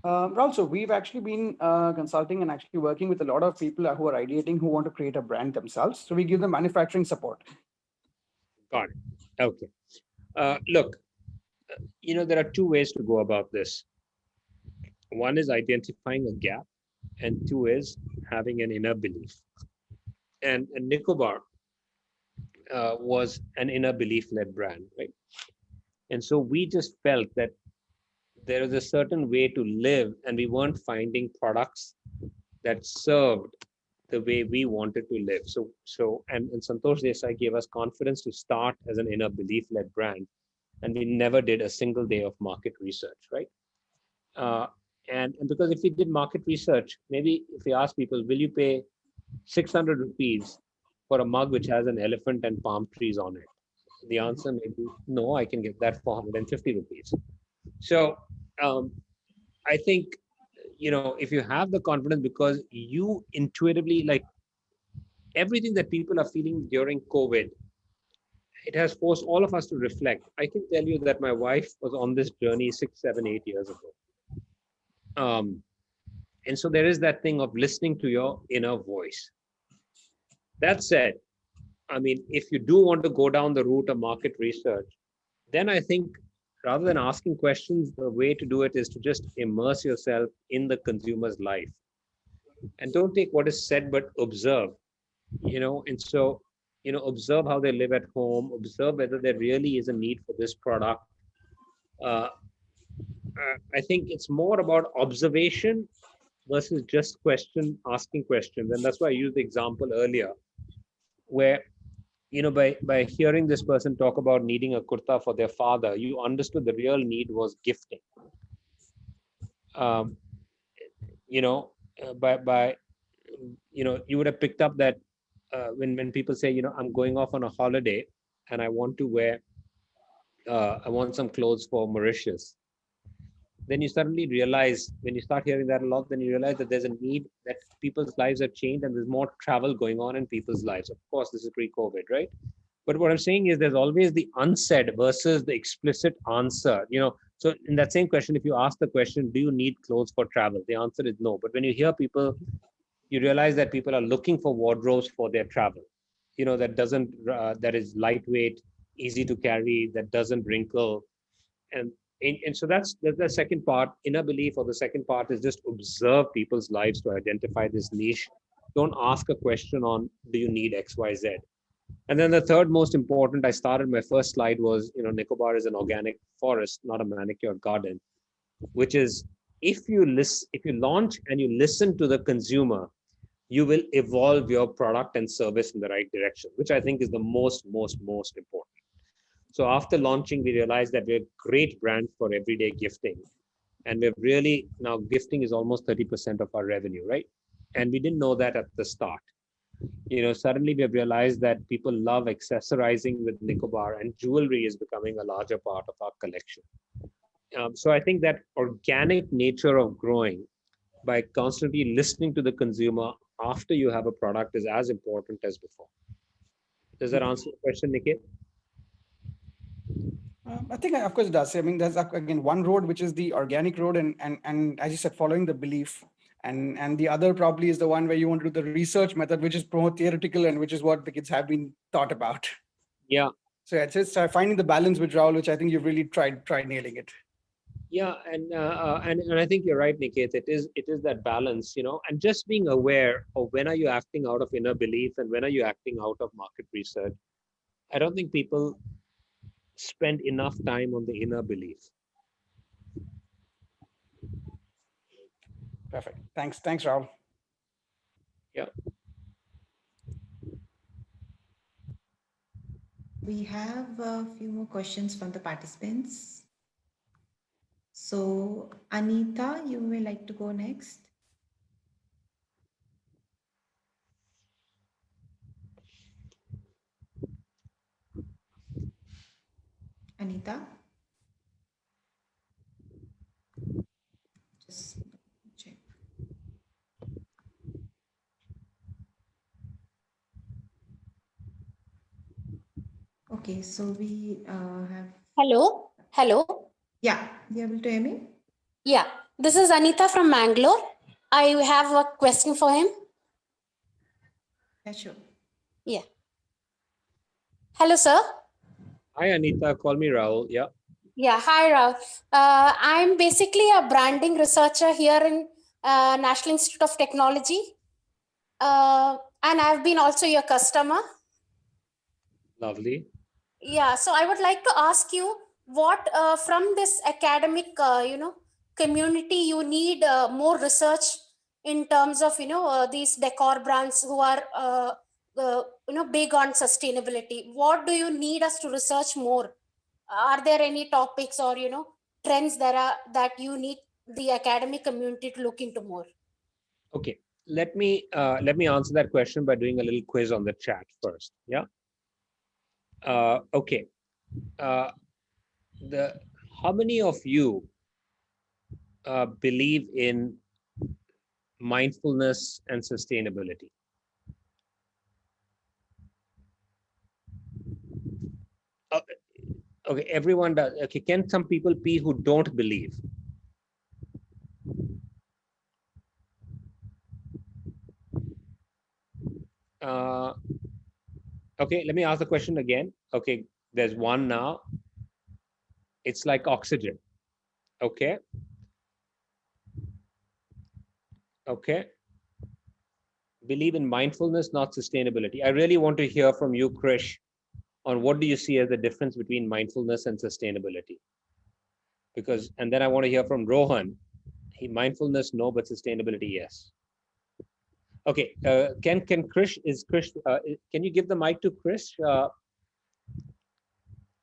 Also, we've actually been consulting and actually working with a lot of people who are ideating who want to create a brand themselves. So we give them manufacturing support. Got it. Okay. Look, there are two ways to go about this. One is identifying a gap, and two is having an inner belief. And Nicobar was an inner belief-led brand, right? And so we just felt that there is a certain way to live, and we weren't finding products that served the way we wanted to live. And Santosh Desai gave us confidence to start as an inner belief-led brand, and we never did a single day of market research, right? Uh, and because if we did market research, maybe if we ask people, will you pay 600 rupees for a mug which has an elephant and palm trees on it? The answer may be no, I can get that for 150 rupees. So I think, if you have the confidence, because you intuitively, like everything that people are feeling during COVID, it has forced all of us to reflect. I can tell you that my wife was on this journey 6, 7, 8 years ago. And so there is that thing of listening to your inner voice. That said, I mean, if you do want to go down the route of market research, then I think rather than asking questions, the way to do it is to just immerse yourself in the consumer's life. And don't take what is said, but observe, and so, observe how they live at home, observe whether there really is a need for this product. Uh, I think it's more about observation versus just asking questions. And that's why I used the example earlier where, by hearing this person talk about needing a kurta for their father, you understood the real need was gifting. Um, you know, by you would have picked up that when people say, I'm going off on a holiday and I want to wear, I want some clothes for Mauritius. Then you suddenly realize, when you start hearing that a lot, then you realize that there's a need, that people's lives have changed and there's more travel going on in people's lives. Of course, this is pre-COVID, right? But what I'm saying is there's always the unsaid versus the explicit answer. So in that same question, if you ask the question, do you need clothes for travel? The answer is no. But when you hear people, you realize that people are looking for wardrobes for their travel. That is lightweight, easy to carry, that doesn't wrinkle. And so that's the second part. Inner belief, or the second part, is just observe people's lives to identify this niche. Don't ask a question on, do you need XYZ? And then the third most important, I started, my first slide was, Nicobar is an organic forest, not a manicured garden, which is, if you launch and you listen to the consumer, you will evolve your product and service in the right direction, which I think is the most important. So after launching, we realized that we're a great brand for everyday gifting. And we're really, now gifting is almost 30% of our revenue, right? And we didn't know that at the start. Suddenly we've realized that people love accessorizing with Nicobar, and jewelry is becoming a larger part of our collection. So I think that organic nature of growing by constantly listening to the consumer after you have a product is as important as before. Does that answer the question, Niket? I think, of course, it does. I mean, there's again one road, which is the organic road, and as you said, following the belief, and the other probably is the one where you want to do the research method, which is more theoretical and which is what the kids have been taught about. Yeah. So it's just finding the balance with Rahul, which I think you've really tried nailing it. Yeah, and I think you're right, Niket. It is that balance, and just being aware of when are you acting out of inner belief and when are you acting out of market research. I don't think people spend enough time on the inner belief. Perfect. Thanks, Rahul. Yeah. We have a few more questions from the participants. So, Anita, you may like to go next. Anita? Just check. Okay, so we have... Hello. Yeah, you able to hear me? Yeah, this is Anita from Mangalore. I have a question for him. Yeah, sure. Yeah. Hello, sir. Hi, Anita. Call me Rahul. Yeah. Yeah, hi, Rao. I'm basically a branding researcher here in National Institute of Technology. And I've been also your customer. Lovely. Yeah, so I would like to ask you what from this academic, community, you need more research in terms of, these decor brands who are, big on sustainability. What do you need us to research more? Are there any topics or, trends that you need the academic community to look into more? Okay. Let me answer that question by doing a little quiz on the chat first. Yeah. Okay. How many of you believe in mindfulness and sustainability? Okay, everyone does. Okay, can some people be who don't believe? Okay, let me ask the question again. Okay, there's one now. It's like oxygen. Okay. Okay. Believe in mindfulness, not sustainability. I really want to hear from you, Krish, on what do you see as the difference between mindfulness and sustainability? Because, and then I want to hear from Rohan. Mindfulness, no, but sustainability, yes. Okay, can Krish, can you give the mic to Krish?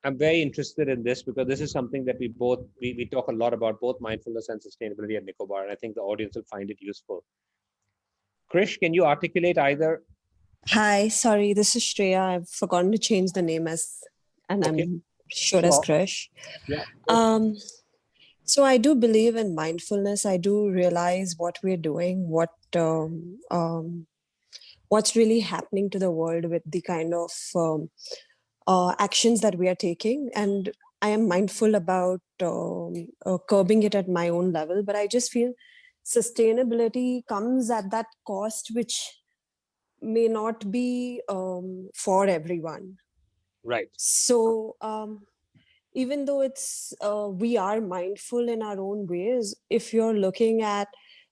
I'm very interested in this because this is something that we talk a lot about, both mindfulness and sustainability at Nicobar, and I think the audience will find it useful. Krish, can you articulate either? Hi, sorry, this is Shreya. I've forgotten to change the name and Okay. I'm sure as Krish. Yeah. So I do believe in mindfulness. I do realize what we're doing, what's really happening to the world with the kind of actions that we are taking, and I am mindful about curbing it at my own level. But I just feel sustainability comes at that cost, which may not be for everyone. Right. So even though it's we are mindful in our own ways, if you're looking at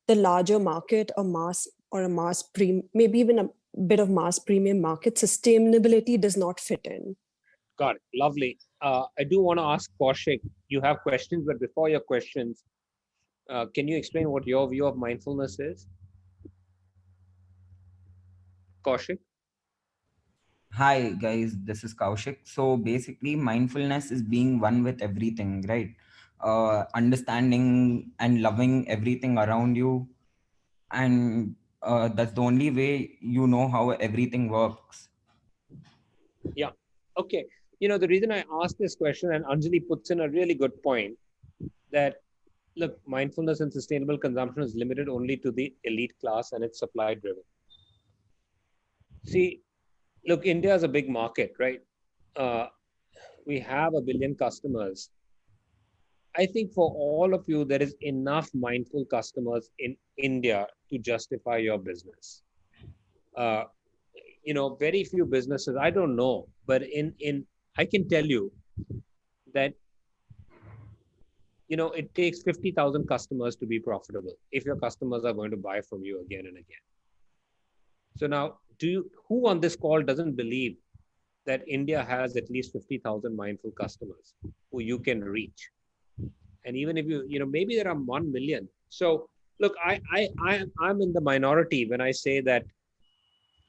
the larger market, maybe even a bit of mass premium market, sustainability does not fit in. Got it. Lovely. I do want to ask Kaushik, you have questions, but before your questions, can you explain what your view of mindfulness is? Kaushik? Hi guys, this is Kaushik. So basically, mindfulness is being one with everything, right? Understanding and loving everything around you, and that's the only way you know how everything works. Yeah. Okay. The reason I asked this question, and Anjali puts in a really good point, that Look, mindfulness and sustainable consumption is limited only to the elite class and it's supply driven. See, look, India is a big market, right? Uh, we have 1 billion customers. I think for all of you, there is enough mindful customers in India to justify your business. Uh, very few businesses, I don't know, but I can tell you that, it takes 50,000 customers to be profitable if your customers are going to buy from you again and again. So now, who on this call doesn't believe that India has at least 50,000 mindful customers who you can reach? And even if maybe there are 1 million. So look, I'm in the minority when I say that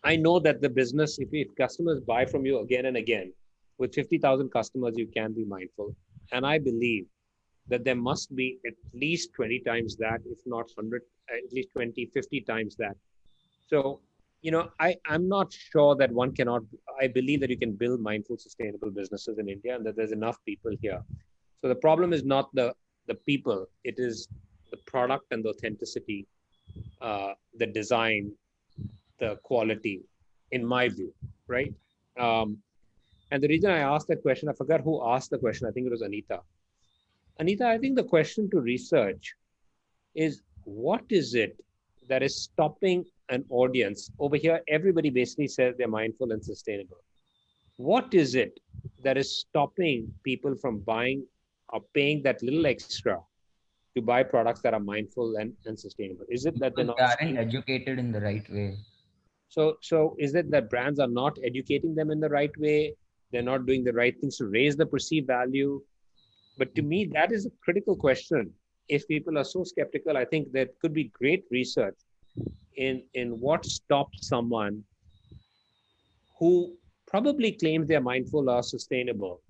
I know that the business, if customers buy from you again and again, with 50,000 customers, you can be mindful. And I believe that there must be at least 20 times that, if not 100, at least 20, 50 times that. So, I'm not sure that one cannot, I believe that you can build mindful, sustainable businesses in India and that there's enough people here. So the problem is not the people, it is the product and the authenticity, the design, the quality, in my view, right? And the reason I asked that question, I forgot who asked the question. I think it was Anita. Anita, I think the question to research is, what is it that is stopping an audience? Over here, everybody basically says they're mindful and sustainable. What is it that is stopping people from buying or paying that little extra to buy products that are mindful and sustainable? Is it that they're not aren't educated in the right way? So is it that brands are not educating them in the right way? They're not doing the right things to raise the perceived value? But to me, that is a critical question. If people are so skeptical, I think there could be great research in what stops someone who probably claims they're mindful or sustainable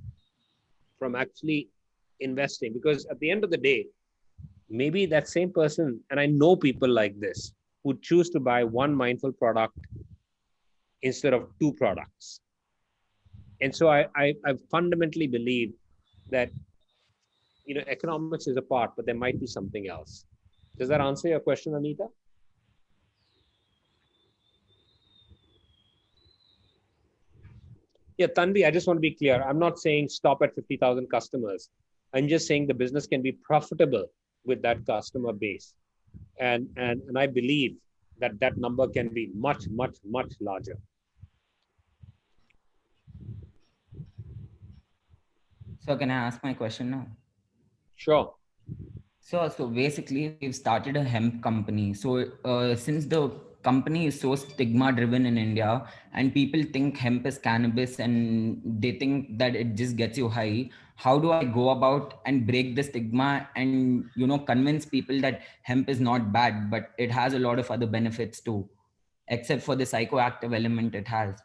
from actually investing. Because at the end of the day, maybe that same person, and I know people like this, who choose to buy one mindful product instead of 2 products. And so I fundamentally believe that, economics is a part, but there might be something else. Does that answer your question, Anita? Yeah, Tanvi, I just want to be clear. I'm not saying stop at 50,000 customers. I'm just saying the business can be profitable with that customer base. And I believe that that number can be much, much, much larger. So can I ask my question now? Sure. So basically, we've started a hemp company. So since the company is so stigma driven in India, and people think hemp is cannabis, and they think that it just gets you high, how do I go about and break the stigma and convince people that hemp is not bad, but it has a lot of other benefits too, except for the psychoactive element it has?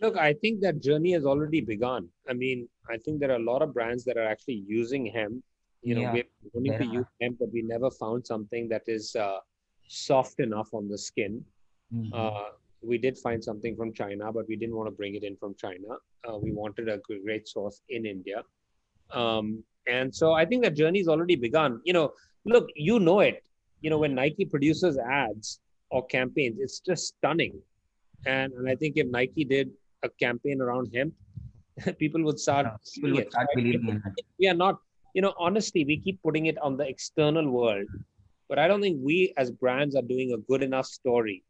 Look, I think that journey has already begun. I mean, I think there are a lot of brands that are actually using hemp. We're wanting to use hemp, but we never found something that is soft enough on the skin. We did find something from China, but we didn't want to bring it in from China. We wanted a great source in India. And so I think that journey has already begun. Look, it. When Nike produces ads or campaigns, it's just stunning. And I think if Nike did a campaign around hemp, people would start seeing it. Believing in it. We are not, honestly, we keep putting it on the external world, but I don't think we as brands are doing a good enough story,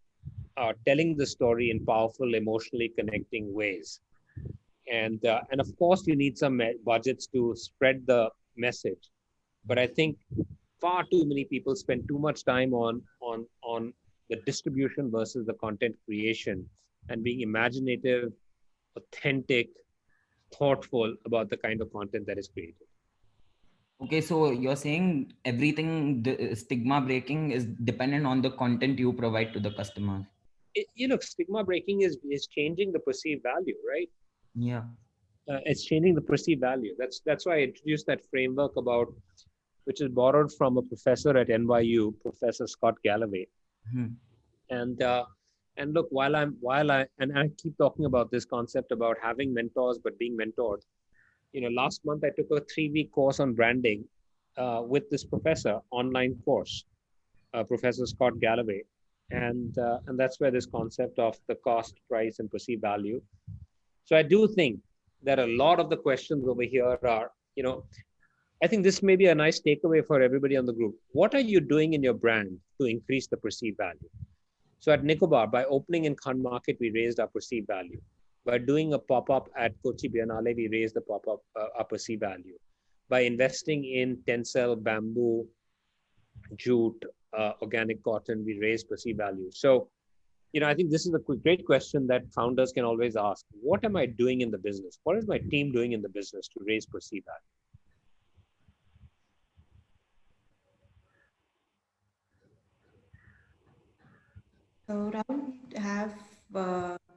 telling the story in powerful, emotionally connecting ways. And of course, you need some budgets to spread the message. But I think far too many people spend too much time on the distribution versus the content creation, and being imaginative, authentic, thoughtful about the kind of content that is created. Okay, so you're saying everything, the stigma breaking is dependent on the content you provide to the customers. Stigma breaking is changing the perceived value, right? Yeah. It's changing the perceived value. That's why I introduced that framework which is borrowed from a professor at NYU, Professor Scott Galloway. And look, while I keep talking about this concept about having mentors but being mentored. Last month I took a 3-week course on branding, with this professor online course, Professor Scott Galloway, and that's where this concept of the cost, price, and perceived value. So I do think that a lot of the questions over here are, I think this may be a nice takeaway for everybody on the group. What are you doing in your brand to increase the perceived value? So at Nicobar, by opening in Khan Market, we raised our perceived value. By doing a pop-up at Kochi Biennale, we raised the pop-up our perceived value. By investing in tencel, bamboo, jute, organic cotton, we raised perceived value. So, I think this is a great question that founders can always ask. What am I doing in the business? What is my team doing in the business to raise perceived value? So Rahul, I have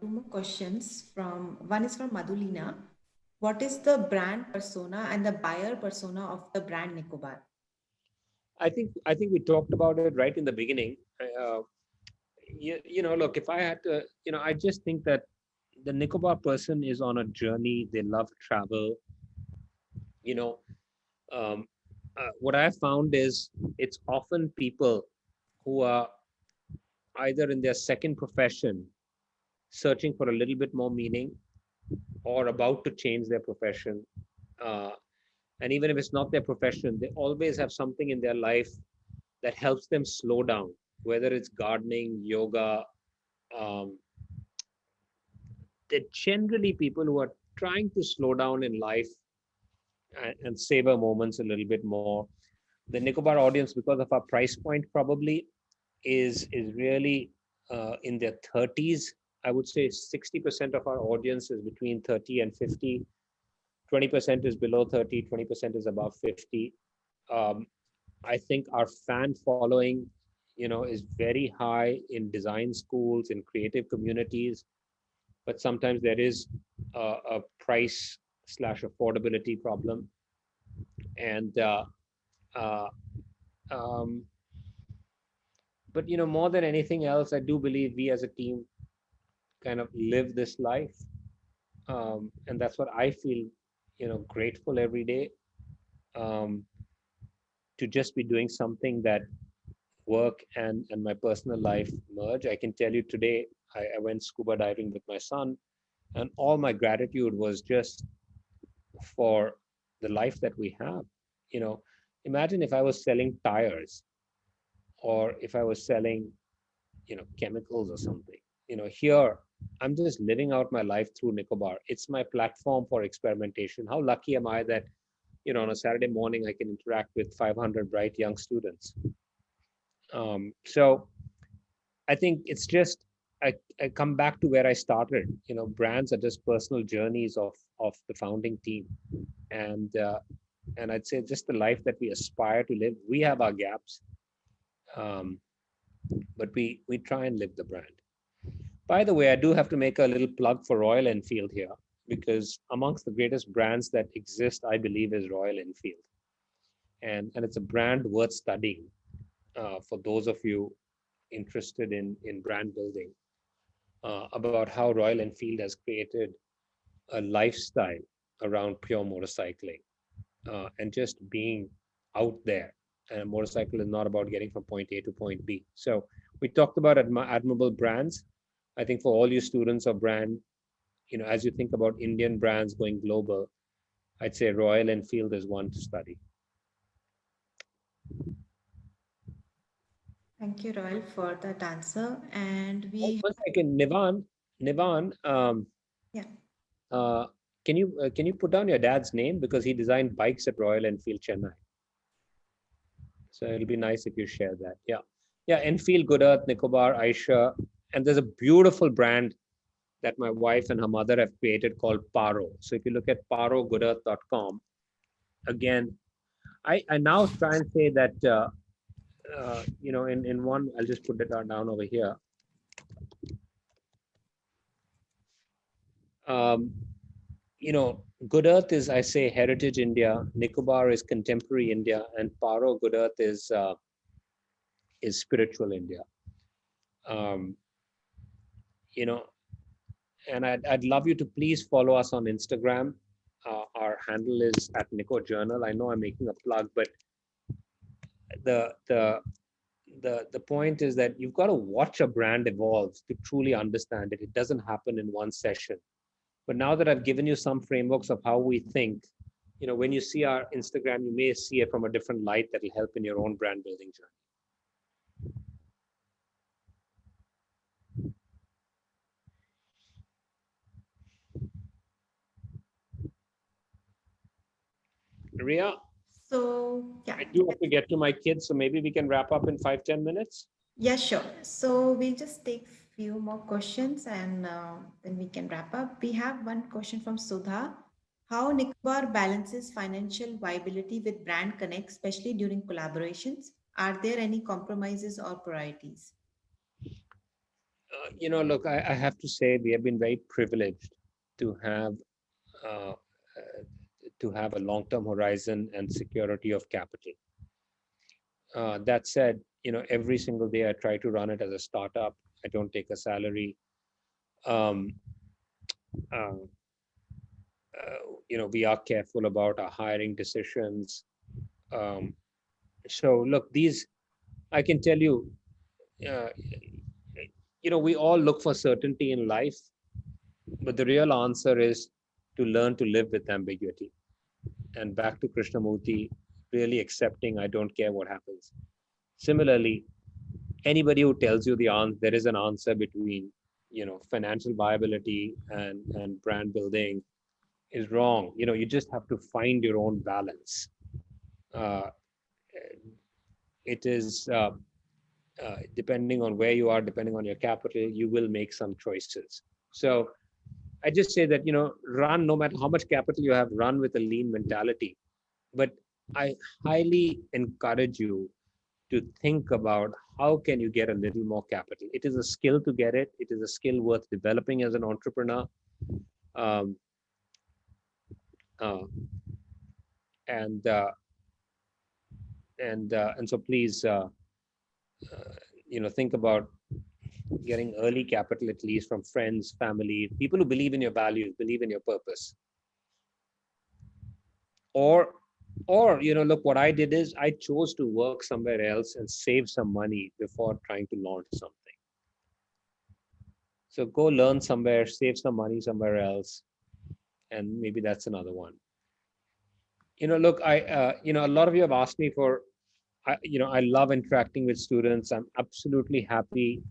two more questions. One is from Madhulina. What is the brand persona and the buyer persona of the brand Nicobar? I think we talked about it right in the beginning. Look, if I had to, I just think that the Nicobar person is on a journey. They love travel. Um, what I found is it's often people who are either in their second profession, searching for a little bit more meaning, or about to change their profession. And even if it's not their profession, they always have something in their life that helps them slow down, whether it's gardening, yoga. They're generally people who are trying to slow down in life and savor moments a little bit more. The Nicobar audience, because of our price point, probably is really in their 30s. I would say 60% of our audience is between 30 and 50. 20% is below 30, 20% is above 50. I think our fan following, is very high in design schools, in creative communities, but sometimes there is a price / affordability problem. And but more than anything else, I do believe we as a team kind of live this life, and that's what I feel grateful every day, to just be doing something that work and my personal life merge. I can tell you today, I went scuba diving with my son, and all my gratitude was just for the life that we have. Imagine if I was selling tires, or if I was selling chemicals or something. Here I'm just living out my life through Nicobar. It's my platform for experimentation. How lucky am I that on a Saturday morning I can interact with 500 bright young students. So I think it's just, I come back to where I started. Brands are just personal journeys of the founding team, and I'd say just the life that we aspire to live. We have our gaps, but we try and live the brand. By the way, I do have to make a little plug for Royal Enfield here, because amongst the greatest brands that exist, I believe, is Royal Enfield, and it's a brand worth studying for those of you interested in brand building, about how Royal Enfield has created a lifestyle around pure motorcycling, and just being out there. And a motorcycle is not about getting from point A to point B. So we talked about admirable brands. I think for all you students of brand, as you think about Indian brands going global, I'd say Royal Enfield is one to study. Thank you, Royal, for that answer. And we 1 second, Nivan, yeah. Can you put down your dad's name, because he designed bikes at Royal Enfield Chennai? So it'll be nice if you share that. Yeah, Enfield, Good Earth, Nicobar, Aisha, and there's a beautiful brand that my wife and her mother have created called Paro. So if you look at parogoodearth.com, again, I now try and say that in one, I'll just put it down over here. Good Earth is, I say, heritage India. Nicobar is contemporary India, and Paro Good Earth is spiritual India. And I'd love you to please follow us on Instagram. Our handle is @Nico Journal. I know I'm making a plug, but the point is that you've got to watch a brand evolve to truly understand it. It doesn't happen in one session. But now that I've given you some frameworks of how we think, when you see our Instagram, you may see it from a different light that will help in your own brand building journey. Ria, So yeah, I do have to get to my kids, so maybe we can wrap up in 5-10 minutes. yeah, sure. So we'll just take few more questions and then we can wrap up. We have one question from Sudha. How Nicobar balances financial viability with brand connect, especially during collaborations? Are there any compromises or priorities? Look, I have to say we have been very privileged to have uh, a long-term horizon and security of capital. That said, every single day I try to run it as a startup. I don't take a salary. Um, uh, we are careful about our hiring decisions. Um, so look, I can tell you, uh, we all look for certainty in life, but the real answer is to learn to live with ambiguity. And back to Krishnamurti, really accepting I don't care what happens. Similarly, anybody who tells you there is an answer between financial viability and brand building is wrong. You just have to find your own balance. Uh, it is depending on where you are, depending on your capital, you will make some choices. So I just say that run, no matter how much capital you have, run with a lean mentality. But I highly encourage you to think about how can you get a little more capital. It is a skill to get it. It is a skill worth developing as an entrepreneur. Um, uh, and so please, think about getting early capital, at least from friends, family, people who believe in your values, believe in your purpose. Or look, what I did is I chose to work somewhere else and save some money before trying to launch something. So go learn somewhere, save some money somewhere else, and maybe that's another one. Look, a lot of you have asked me for, I love interacting with students. I'm absolutely happy.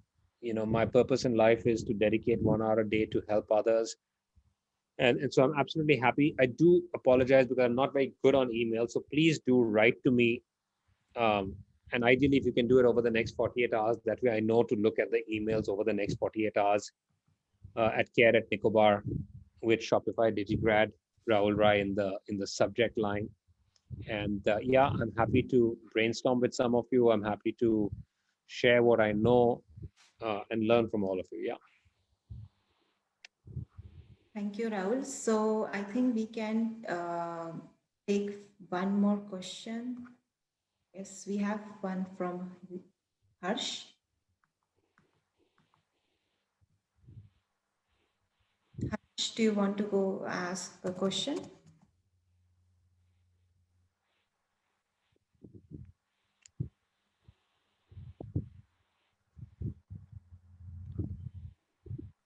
My purpose in life is to dedicate 1 hour a day to help others. And so I'm absolutely happy. I do apologize because I'm not very good on email. So please do write to me. And ideally, if you can do it over the next 48 hours, that way I know to look at the emails over the next 48 hours at care@Nicobar with Shopify Digigrad, Rahul Rai in the subject line. And yeah, I'm happy to brainstorm with some of you. I'm happy to share what I know and learn from all of you. Yeah. Thank you, Rahul. So I think we can take one more question. Yes, we have one from Harsh. Harsh, do you want to go ask the question?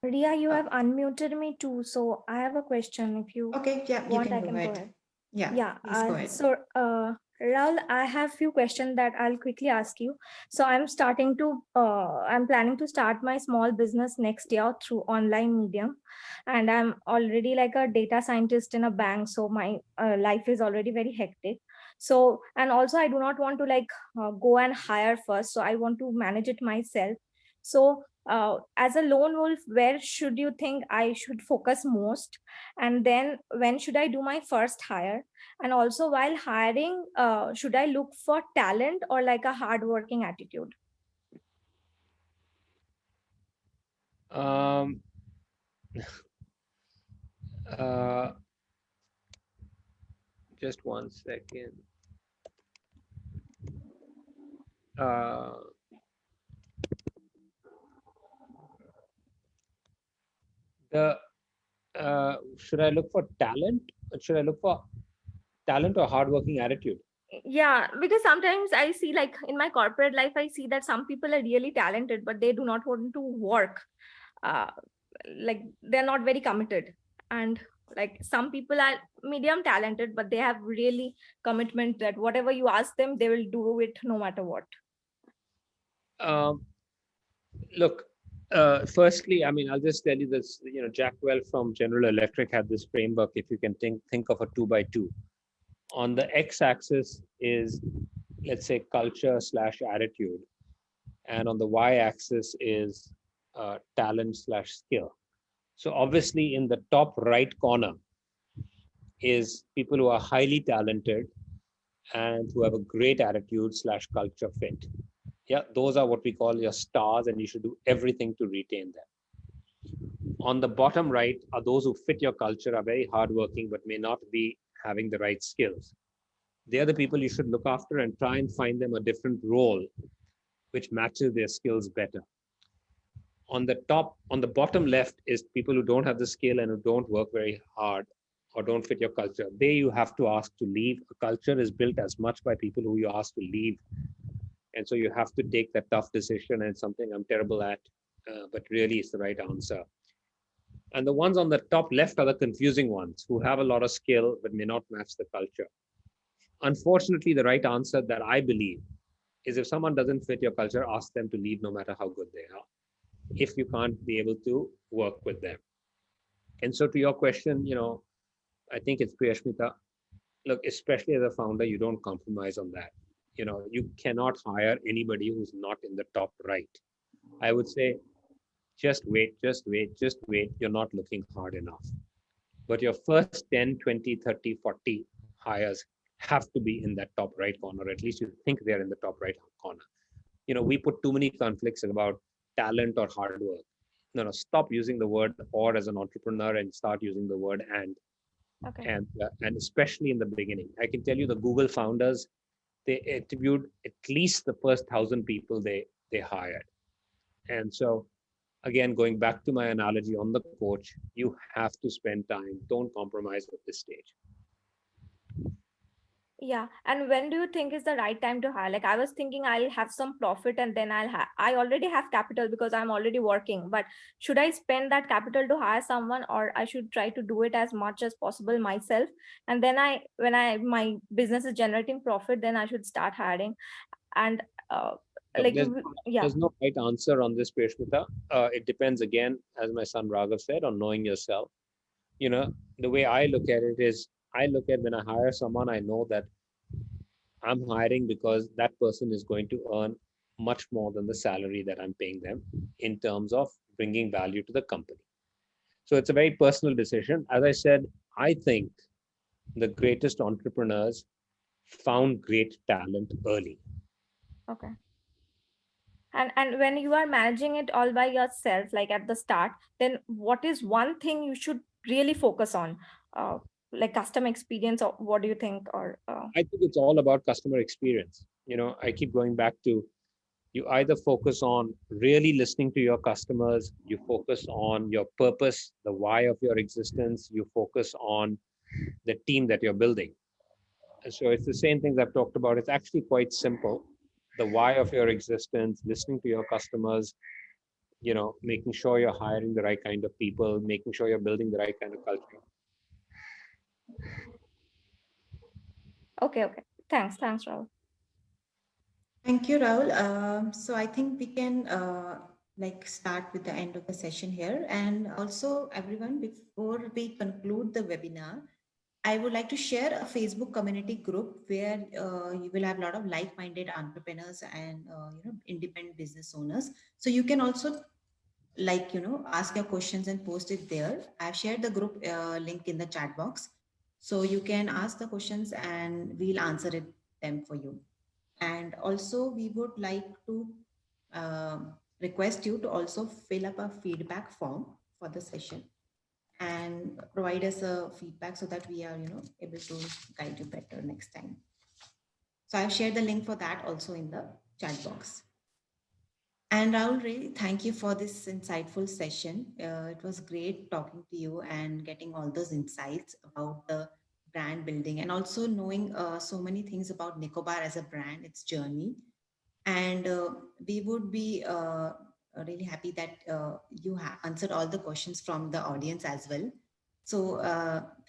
Ria, you have unmuted me too, so I have a question. If you Okay, yeah, you want, can I go can go ahead. ahead. Yeah, Yeah. please go ahead. So, Raul, I have few questions that I'll quickly ask you. So, I'm planning to start my small business next year through online medium, and I'm already like a data scientist in a bank. So my life is already very hectic. So, and also I do not want to go and hire first. So I want to manage it myself. So, as a lone wolf, where should you think I should focus most? And then when should I do my first hire? And also while hiring, should I look for talent or like a hardworking attitude? Um, just 1 second. Should I look for talent? Should I look for talent or hardworking attitude? Yeah, because sometimes I see, like in my corporate life, I see that some people are really talented, but they do not want to work. Uh, like they're not very committed. And like some people are medium talented, but they have really commitment that whatever you ask them, they will do it no matter what. Um, Look, firstly, I mean, I'll just tell you this. Jack Welch from General Electric had this framework. If you can think of a 2x2, on the x-axis is, let's say, culture/attitude, and on the y-axis is talent/skill. So obviously, in the top right corner is people who are highly talented and who have a great attitude/culture fit. Yeah, those are what we call your stars, and you should do everything to retain them. On the bottom right are those who fit your culture, are very hardworking, but may not be having the right skills. They are the people you should look after and try and find them a different role which matches their skills better. On the bottom left is people who don't have the skill and who don't work very hard or don't fit your culture. They you have to ask to leave. A culture is built as much by people who you ask to leave. And so you have to take that tough decision, and it's something I'm terrible at, but really it's the right answer. And the ones on the top left are the confusing ones who have a lot of skill but may not match the culture. Unfortunately, the right answer that I believe is, if someone doesn't fit your culture, ask them to leave no matter how good they are, if you can't be able to work with them. And so to your question, I think it's Priyashmita. Look, especially as a founder, you don't compromise on that. You cannot hire anybody who's not in the top right. I would say, just wait, just wait, just wait. You're not looking hard enough. But your first 10, 20, 30, 40 hires have to be in that top right corner. At least you think they're in the top right corner. We put too many conflicts about talent or hard work. No, stop using the word or as an entrepreneur and start using the word and. Okay. And especially in the beginning, I can tell you the Google founders, they interviewed at least the first 1,000 people they hired. And so again, going back to my analogy on the coach, you have to spend time. Don't compromise at this stage. Yeah. And when do you think is the right time to hire? Like I was thinking I'll have some profit and then I already have capital because I'm already working, but should I spend that capital to hire someone, or I should try to do it as much as possible myself? And then when my business is generating profit, then I should start hiring. And like, yeah. There's no right answer on this, Priyashmita. It depends, again, as my son Raghav said, on knowing yourself. The way I look at it is, I look at when I hire someone, I know that I'm hiring because that person is going to earn much more than the salary that I'm paying them in terms of bringing value to the company. So it's a very personal decision. As I said, I think the greatest entrepreneurs found great talent early. Okay. And when you are managing it all by yourself, like at the start, then what is one thing you should really focus on? Like customer experience, or what do you think? Or I think it's all about customer experience. I keep going back to, you either focus on really listening to your customers, you focus on your purpose, the why of your existence, you focus on the team that you're building. And so it's the same things I've talked about. It's actually quite simple. The why of your existence, listening to your customers, making sure you're hiring the right kind of people, making sure you're building the right kind of culture. okay. Thanks, Rahul. Thank you, Rahul. So I think we can start with the end of the session here. And also, everyone, before we conclude the webinar, I would like to share a Facebook community group where you will have a lot of like-minded entrepreneurs and independent business owners. So you can also ask your questions and post it there. I've shared the group link in the chat box, so you can ask the questions and we'll answer them for you. And also we would like to request you to also fill up a feedback form for the session and provide us a feedback so that we are able to guide you better next time. So I've shared the link for that also in the chat box. And Rahul, really thank you for this insightful session. It was great talking to you and getting all those insights about the brand building, and also knowing so many things about Nicobar as a brand, its journey. And we would be really happy that you answered all the questions from the audience as well. So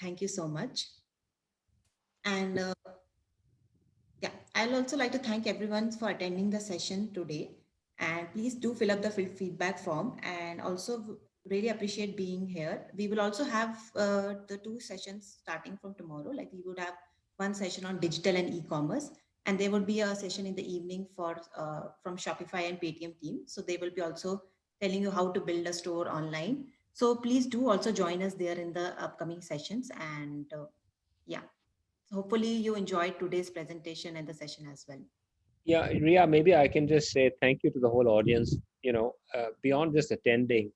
thank you so much. And yeah, I'll also like to thank everyone for attending the session today. And please do fill up the feedback form, and also really appreciate being here. We will also have the 2 sessions starting from tomorrow. Like we would have one session on digital and e-commerce, and there would be a session in the evening for from Shopify and Paytm team. So they will be also telling you how to build a store online. So please do also join us there in the upcoming sessions. And yeah, so hopefully you enjoyed today's presentation and the session as well. Yeah, Ria, maybe I can just say thank you to the whole audience. Beyond just attending,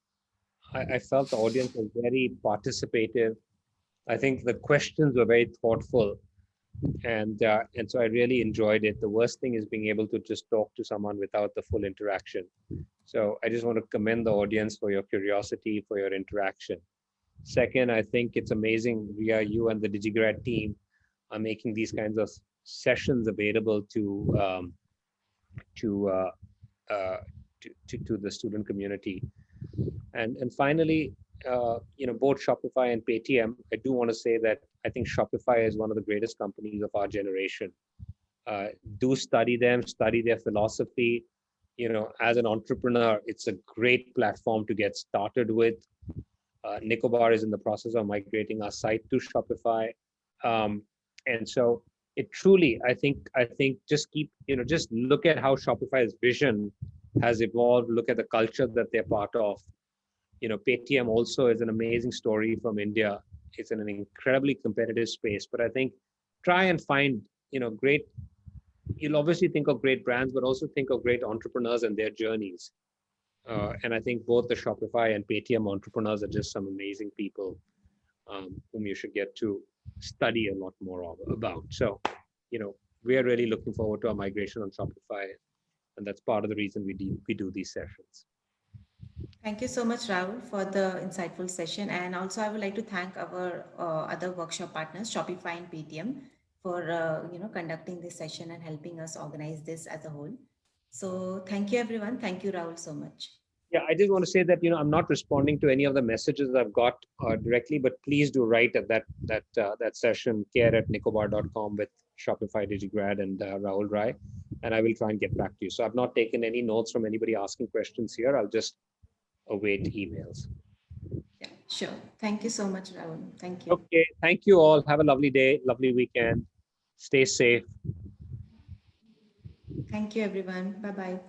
I felt the audience was very participative. I think the questions were very thoughtful, and so I really enjoyed it. The worst thing is being able to just talk to someone without the full interaction. So I just want to commend the audience for your curiosity, for your interaction. Second, I think it's amazing, Ria, you and the DigiGrad team are making these kinds of sessions available to to, uh, to the student community. And finally, both Shopify and Paytm, I do want to say that I think Shopify is one of the greatest companies of our generation. Do study them, study their philosophy. As an entrepreneur, it's a great platform to get started with. Nicobar is in the process of migrating our site to Shopify. And so it truly, I think just just look at how Shopify's vision has evolved, look at the culture that they're part of. Paytm also is an amazing story from India. It's in an incredibly competitive space, but I think try and find, great, you'll obviously think of great brands, but also think of great entrepreneurs and their journeys. And I think both the Shopify and Paytm entrepreneurs are just some amazing people whom you should get to study a lot more about. So, we are really looking forward to our migration on Shopify, and that's part of the reason we do these sessions. Thank you so much, Rahul, for the insightful session. And also, I would like to thank our other workshop partners, Shopify and Paytm, for conducting this session and helping us organize this as a whole. So, thank you, everyone. Thank you, Rahul, so much. Yeah, I just want to say that I'm not responding to any of the messages I've got directly, but please do write at that session, care@nicobar.com with Shopify DigiGrad and Rahul Rai, and I will try and get back to you. So I've not taken any notes from anybody asking questions here. I'll just await emails. Yeah, sure. Thank you so much, Rahul. Thank you. Okay, thank you all. Have a lovely day, lovely weekend. Stay safe. Thank you, everyone. Bye-bye.